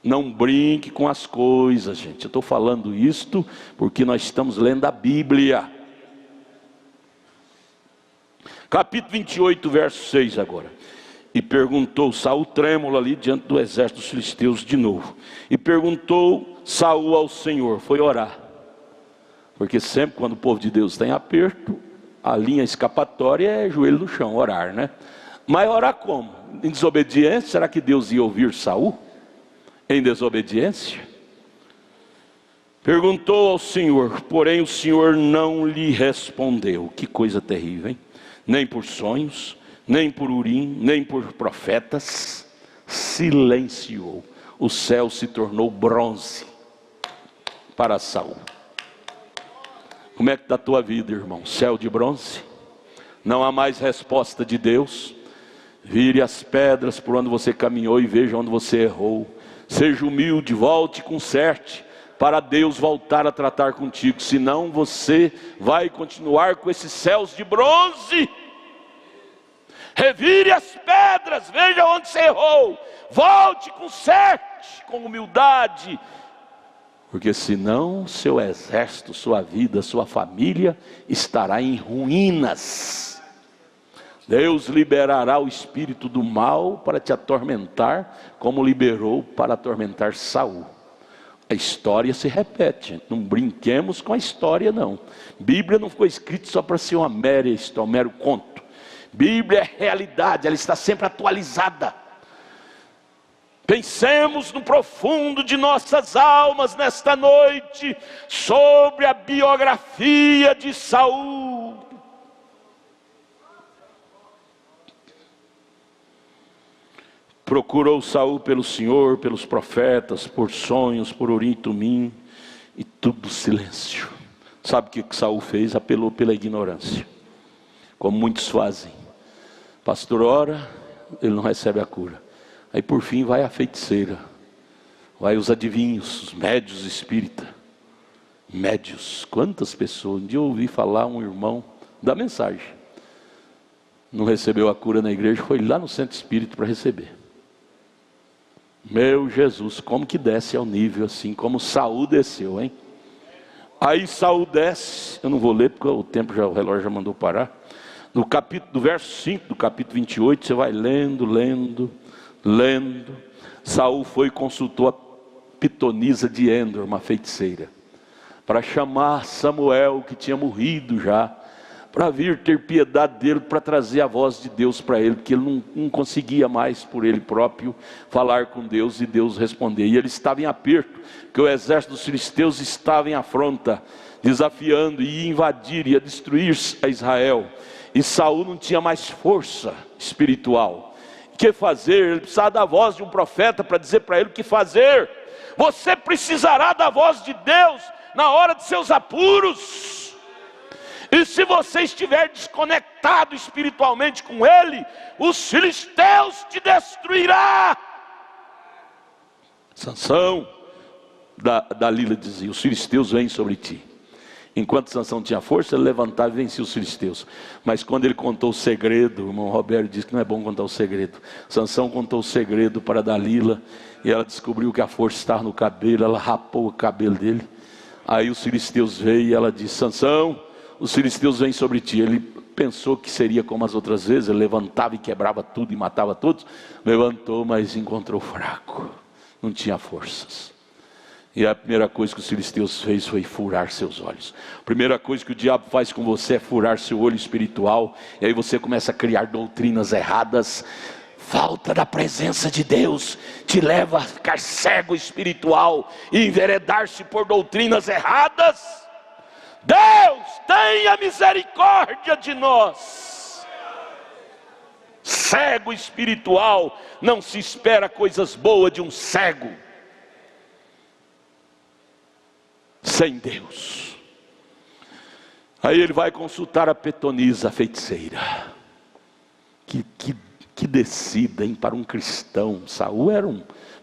Não brinque com as coisas, gente. Eu estou falando isto porque nós estamos lendo a Bíblia. Capítulo 28, verso 6 agora. E perguntou, Saul trêmulo ali diante do exército dos filisteus de novo. E perguntou Saul ao Senhor, foi orar. Porque sempre quando o povo de Deus está em aperto, a linha escapatória é joelho no chão, orar, né? Mas orar como? Em desobediência? Será que Deus ia ouvir Saul? Em desobediência? Perguntou ao Senhor, porém o Senhor não lhe respondeu. Que coisa terrível, hein? Nem por sonhos, nem por Urim, nem por profetas, silenciou. O céu se tornou bronze para Saul. Como é que está a tua vida, irmão? Céu de bronze? Não há mais resposta de Deus? Vire as pedras por onde você caminhou e veja onde você errou. Seja humilde, volte e conserte, para Deus voltar a tratar contigo. Senão você vai continuar com esses céus de bronze. Revire as pedras, veja onde você errou. Volte, conserte com humildade. Porque senão seu exército, sua vida, sua família estará em ruínas. Deus liberará o espírito do mal para te atormentar, como liberou para atormentar Saul. A história se repete, gente. Não brinquemos com a história não. Bíblia não ficou escrita só para ser uma mera história, um mero conto. Bíblia é realidade, ela está sempre atualizada. Pensemos no profundo de nossas almas nesta noite, sobre a biografia de Saul. Procurou Saul pelo Senhor, pelos profetas, por sonhos, por Urim e Tumim, e tudo silêncio. Sabe o que Saul fez? Apelou pela ignorância, como muitos fazem. Pastor ora, ele não recebe a cura. Aí por fim vai a feiticeira, vai os adivinhos, os médios espíritas. Médios, quantas pessoas? Um dia eu ouvi falar um irmão da mensagem, não recebeu a cura na igreja, foi lá no centro espírita para receber. Meu Jesus, como que desce ao nível assim, como Saul desceu, hein? Aí Saul desce, eu não vou ler porque o tempo já, o relógio já mandou parar. No capítulo, do verso 5 do capítulo 28, você vai lendo. Saul foi e consultou a pitonisa de Endor, uma feiticeira, para chamar Samuel, que tinha morrido já, para vir ter piedade dele, para trazer a voz de Deus para ele, porque ele não conseguia mais por ele próprio falar com Deus e Deus responder. E ele estava em aperto, porque o exército dos filisteus estava em afronta, desafiando, ia invadir, ia destruir a Israel. E Saul não tinha mais força espiritual. O que fazer? Ele precisava da voz de um profeta para dizer para ele o que fazer. Você precisará da voz de Deus na hora de seus apuros. E se você estiver desconectado espiritualmente com Ele, os filisteus te destruirá. Sansão, Dalila dizia, os filisteus vêm sobre ti. Enquanto Sansão tinha força, ele levantava e vencia os filisteus. Mas quando ele contou o segredo, o irmão Roberto disse que não é bom contar o segredo. Sansão contou o segredo para Dalila, e ela descobriu que a força estava no cabelo, ela rapou o cabelo dele. Aí os filisteus veio e ela disse, Sansão, os filisteus vêm sobre ti. Ele pensou que seria como as outras vezes, ele levantava e quebrava tudo e matava todos. Levantou, mas encontrou fraco, não tinha forças. E a primeira coisa que os filisteus fez foi furar seus olhos. A primeira coisa que o diabo faz com você é furar seu olho espiritual. E aí você começa a criar doutrinas erradas. Falta da presença de Deus te leva a ficar cego espiritual e enveredar-se por doutrinas erradas. Deus, tenha misericórdia de nós. Cego espiritual, não se espera coisas boas de um cego sem Deus. Aí ele vai consultar a Petonisa, a feiticeira. Que descida, hein, para um cristão. Saul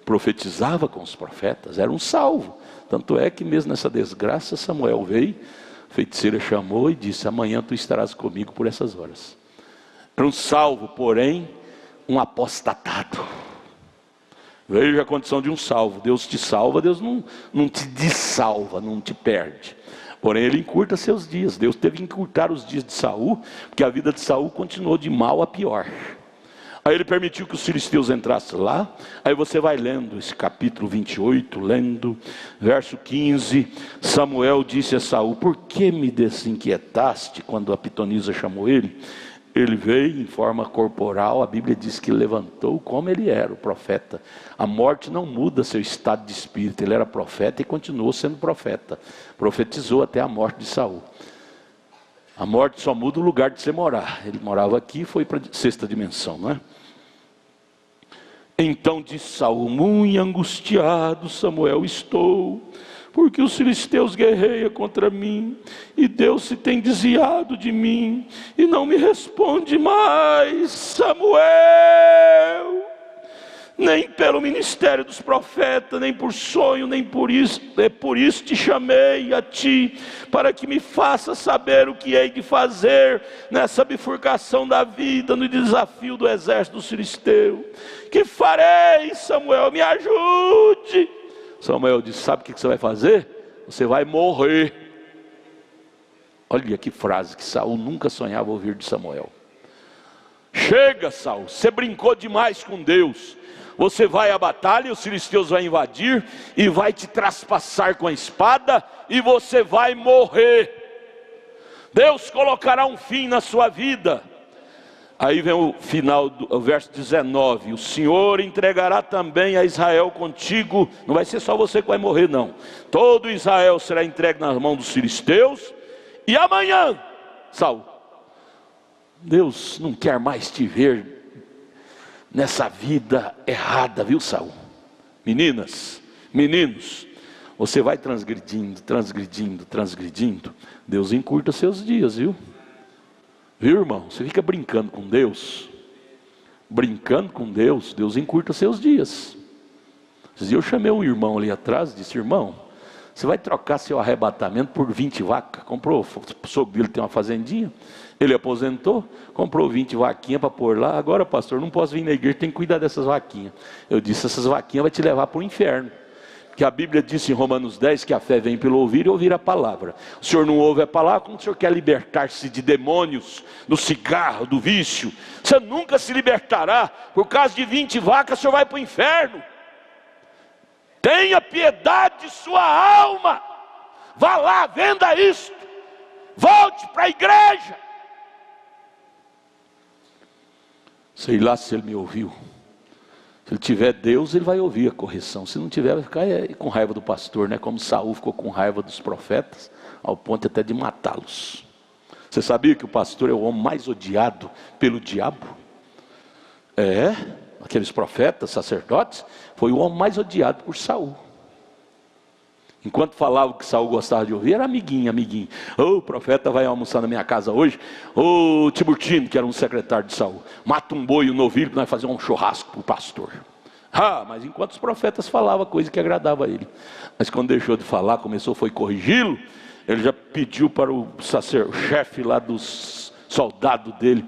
profetizava com os profetas, era um salvo. Tanto é que mesmo nessa desgraça, Samuel veio, a feiticeira chamou e disse: amanhã tu estarás comigo por essas horas. Era um salvo, porém um apostatado. Veja a condição de um salvo. Deus te salva, Deus não te dessalva, não te perde. Porém ele encurta seus dias. Deus teve que encurtar os dias de Saul, porque a vida de Saul continuou de mal a pior. Aí ele permitiu que os filisteus entrassem lá. Aí você vai lendo esse capítulo 28, lendo verso 15. Samuel disse a Saul: por que me desinquietaste? Quando a pitonisa chamou ele, ele veio em forma corporal. A Bíblia diz que levantou como ele era, o profeta. A morte não muda seu estado de espírito. Ele era profeta e continuou sendo profeta. Profetizou até a morte de Saul. A morte só muda o lugar de você morar. Ele morava aqui e foi para a sexta dimensão, não é? Então disse Saul: muito angustiado, Samuel, estou, porque os filisteus guerreiam contra mim, e Deus se tem desviado de mim, e não me responde mais. Samuel, nem pelo ministério dos profetas, nem por sonho, nem por isso te chamei a ti, para que me faça saber o que hei de fazer nessa bifurcação da vida, no desafio do exército dos filisteus. Que farei, Samuel? Me ajude. Samuel disse: sabe o que você vai fazer? Você vai morrer. Olha que frase que Saul nunca sonhava ouvir de Samuel. Chega, Saul, você brincou demais com Deus. Você vai à batalha, os filisteus vão invadir e vai te traspassar com a espada, e você vai morrer. Deus colocará um fim na sua vida. Aí vem o final do verso 19: o Senhor entregará também a Israel contigo. Não vai ser só você que vai morrer, não. Todo Israel será entregue nas mãos dos filisteus. E amanhã, Saul, Deus não quer mais te ver nessa vida errada, viu, Saul? Meninas, meninos, você vai transgredindo, Deus encurta seus dias, viu? Viu, irmão? Você fica brincando com Deus, Deus encurta seus dias. Esses dias eu chamei um irmão ali atrás e disse: irmão, você vai trocar seu arrebatamento por 20 vacas? Comprou, o sogro dele tem uma fazendinha, ele aposentou, comprou 20 vaquinhas para pôr lá. Agora, pastor, não posso vir na igreja, tem que cuidar dessas vaquinhas. Eu disse: essas vaquinhas vai te levar para o inferno. Porque a Bíblia diz em Romanos 10 que a fé vem pelo ouvir e ouvir a palavra. O senhor não ouve a palavra, como o senhor quer libertar-se de demônios, do cigarro, do vício? Você nunca se libertará. Por causa de 20 vacas, o senhor vai para o inferno. Tenha piedade de sua alma. Vá lá, venda isto. Volte para a igreja. Sei lá se ele me ouviu. Se ele tiver Deus, ele vai ouvir a correção. Se não tiver, vai ficar com raiva do pastor, né? Como Saul ficou com raiva dos profetas, ao ponto até de matá-los. Você sabia que o pastor é o homem mais odiado pelo diabo? Aqueles profetas, sacerdotes, foi o homem mais odiado por Saul. Enquanto falava o que Saul gostava de ouvir, era amiguinho. O profeta vai almoçar na minha casa hoje. Tiburtino, que era um secretário de Saul, mata um boi e um novilho para nós fazer um churrasco para o pastor. Mas enquanto os profetas falavam, coisa que agradava a ele. Mas quando deixou de falar, foi corrigi-lo. Ele já pediu para o chefe lá dos soldados dele: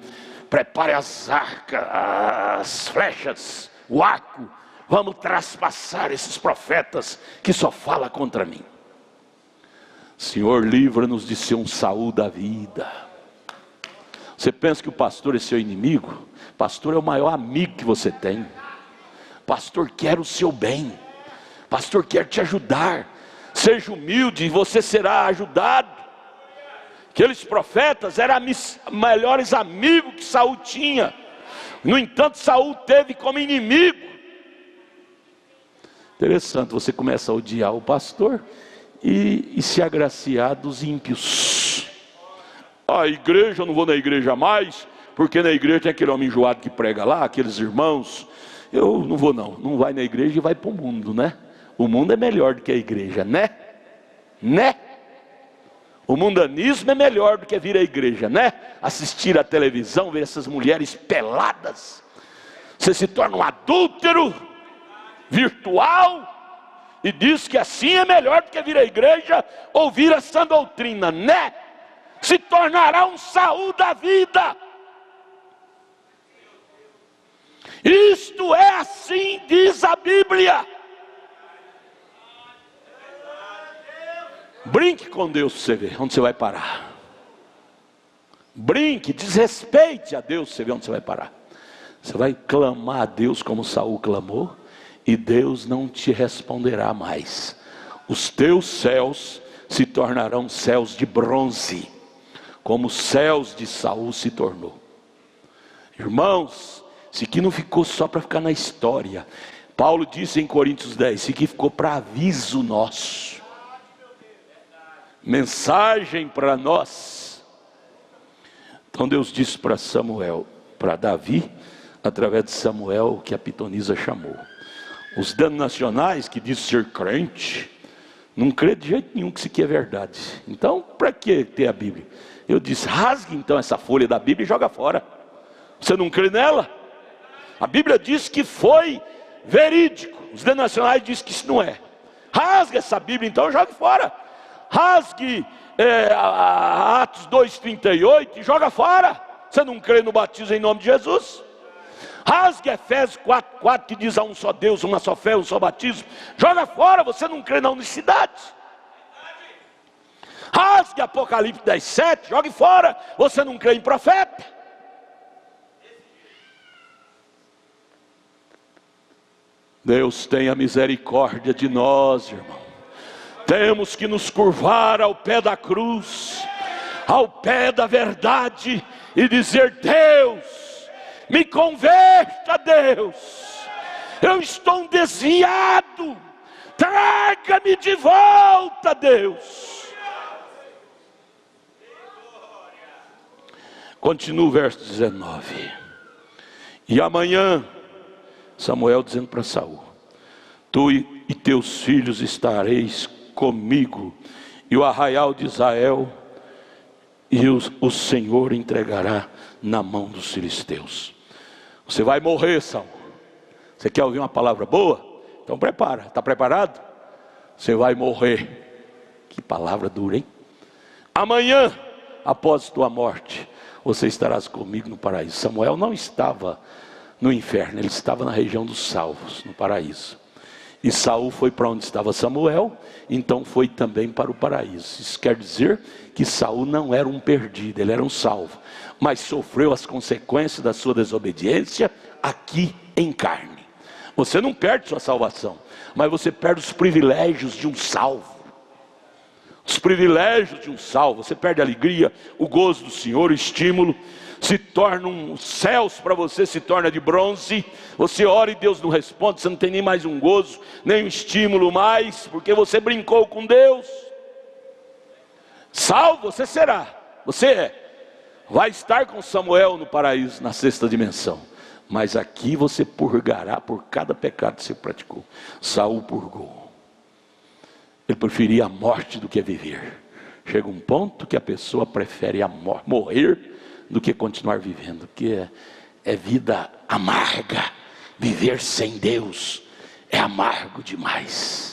prepare as arcas, as flechas, o arco. Vamos traspassar esses profetas que só falam contra mim. Senhor, livra-nos de ser um Saul da vida. Você pensa que o pastor é seu inimigo? O pastor é o maior amigo que você tem. O pastor quer o seu bem. O pastor quer te ajudar. Seja humilde e você será ajudado. Aqueles profetas eram os melhores amigos que Saul tinha. No entanto, Saul teve como inimigo. Interessante, você começa a odiar o pastor e se agraciar dos ímpios. A igreja, eu não vou na igreja mais, porque na igreja tem aquele homem enjoado que prega lá, aqueles irmãos. Eu não vou não vai na igreja e vai para o mundo, né? O mundo é melhor do que a igreja, né? O mundanismo é melhor do que vir à igreja, né? Assistir à televisão, ver essas mulheres peladas. Você se torna um adúltero virtual e diz que assim é melhor do que vir à igreja, ouvir essa doutrina, né? Se tornará um Saul da vida. Isto é assim, diz a Bíblia. Brinque com Deus para você ver onde você vai parar. Brinque, desrespeite a Deus para você ver onde você vai parar. Você vai clamar a Deus como Saul clamou, e Deus não te responderá mais. Os teus céus se tornarão céus de bronze, como os céus de Saul se tornou. Irmãos, isso aqui não ficou só para ficar na história. Paulo disse em Coríntios 10, isso aqui ficou para aviso nosso. Mensagem para nós. Então Deus disse para Samuel, para Davi, através de Samuel, que a pitonisa chamou. Os denominacionais que dizem ser crente, não crê de jeito nenhum que isso aqui é verdade. Então, para que ter a Bíblia? Eu disse, rasgue então essa folha da Bíblia e joga fora. Você não crê nela? A Bíblia diz que foi verídico. Os denominacionais dizem que isso não é. Rasgue essa Bíblia então e jogue fora. Rasgue Atos 2,38 e joga fora. Você não crê no batismo em nome de Jesus? Rasgue Efésios 4,4 que diz a um só Deus, uma só fé, um só batismo. Joga fora, você não crê na unicidade. Rasgue Apocalipse 10,7, jogue fora, você não crê em profeta. Deus tenha misericórdia de nós, irmão. Temos que nos curvar ao pé da cruz, ao pé da verdade, e dizer: Deus, me converta, Deus, eu estou desviado, traga-me de volta, Deus. Continua o verso 19. E amanhã, Samuel dizendo para Saul: tu e teus filhos estareis comigo, e o arraial de Israel, e o Senhor entregará na mão dos filisteus. Você vai morrer, Saul. Você quer ouvir uma palavra boa? Então prepara, está preparado? Você vai morrer. Que palavra dura, hein? Amanhã, após tua morte, você estarás comigo no paraíso. Samuel não estava no inferno, ele estava na região dos salvos, no paraíso. E Saul foi para onde estava Samuel, então foi também para o paraíso. Isso quer dizer que Saul não era um perdido, ele era um salvo, mas sofreu as consequências da sua desobediência aqui em carne. Você não perde sua salvação, mas você perde os privilégios de um salvo. Os privilégios de um salvo, você perde a alegria, o gozo do Senhor, o estímulo. Se tornam céus para você, se torna de bronze. Você ora e Deus não responde, você não tem nem mais um gozo, nem um estímulo mais, porque você brincou com Deus. Salvo você será, você vai estar com Samuel no paraíso, na sexta dimensão, mas aqui você purgará por cada pecado que você praticou. Saul purgou, ele preferia a morte do que viver. Chega um ponto que a pessoa prefere morrer do que continuar vivendo, que é vida amarga. Viver sem Deus é amargo demais.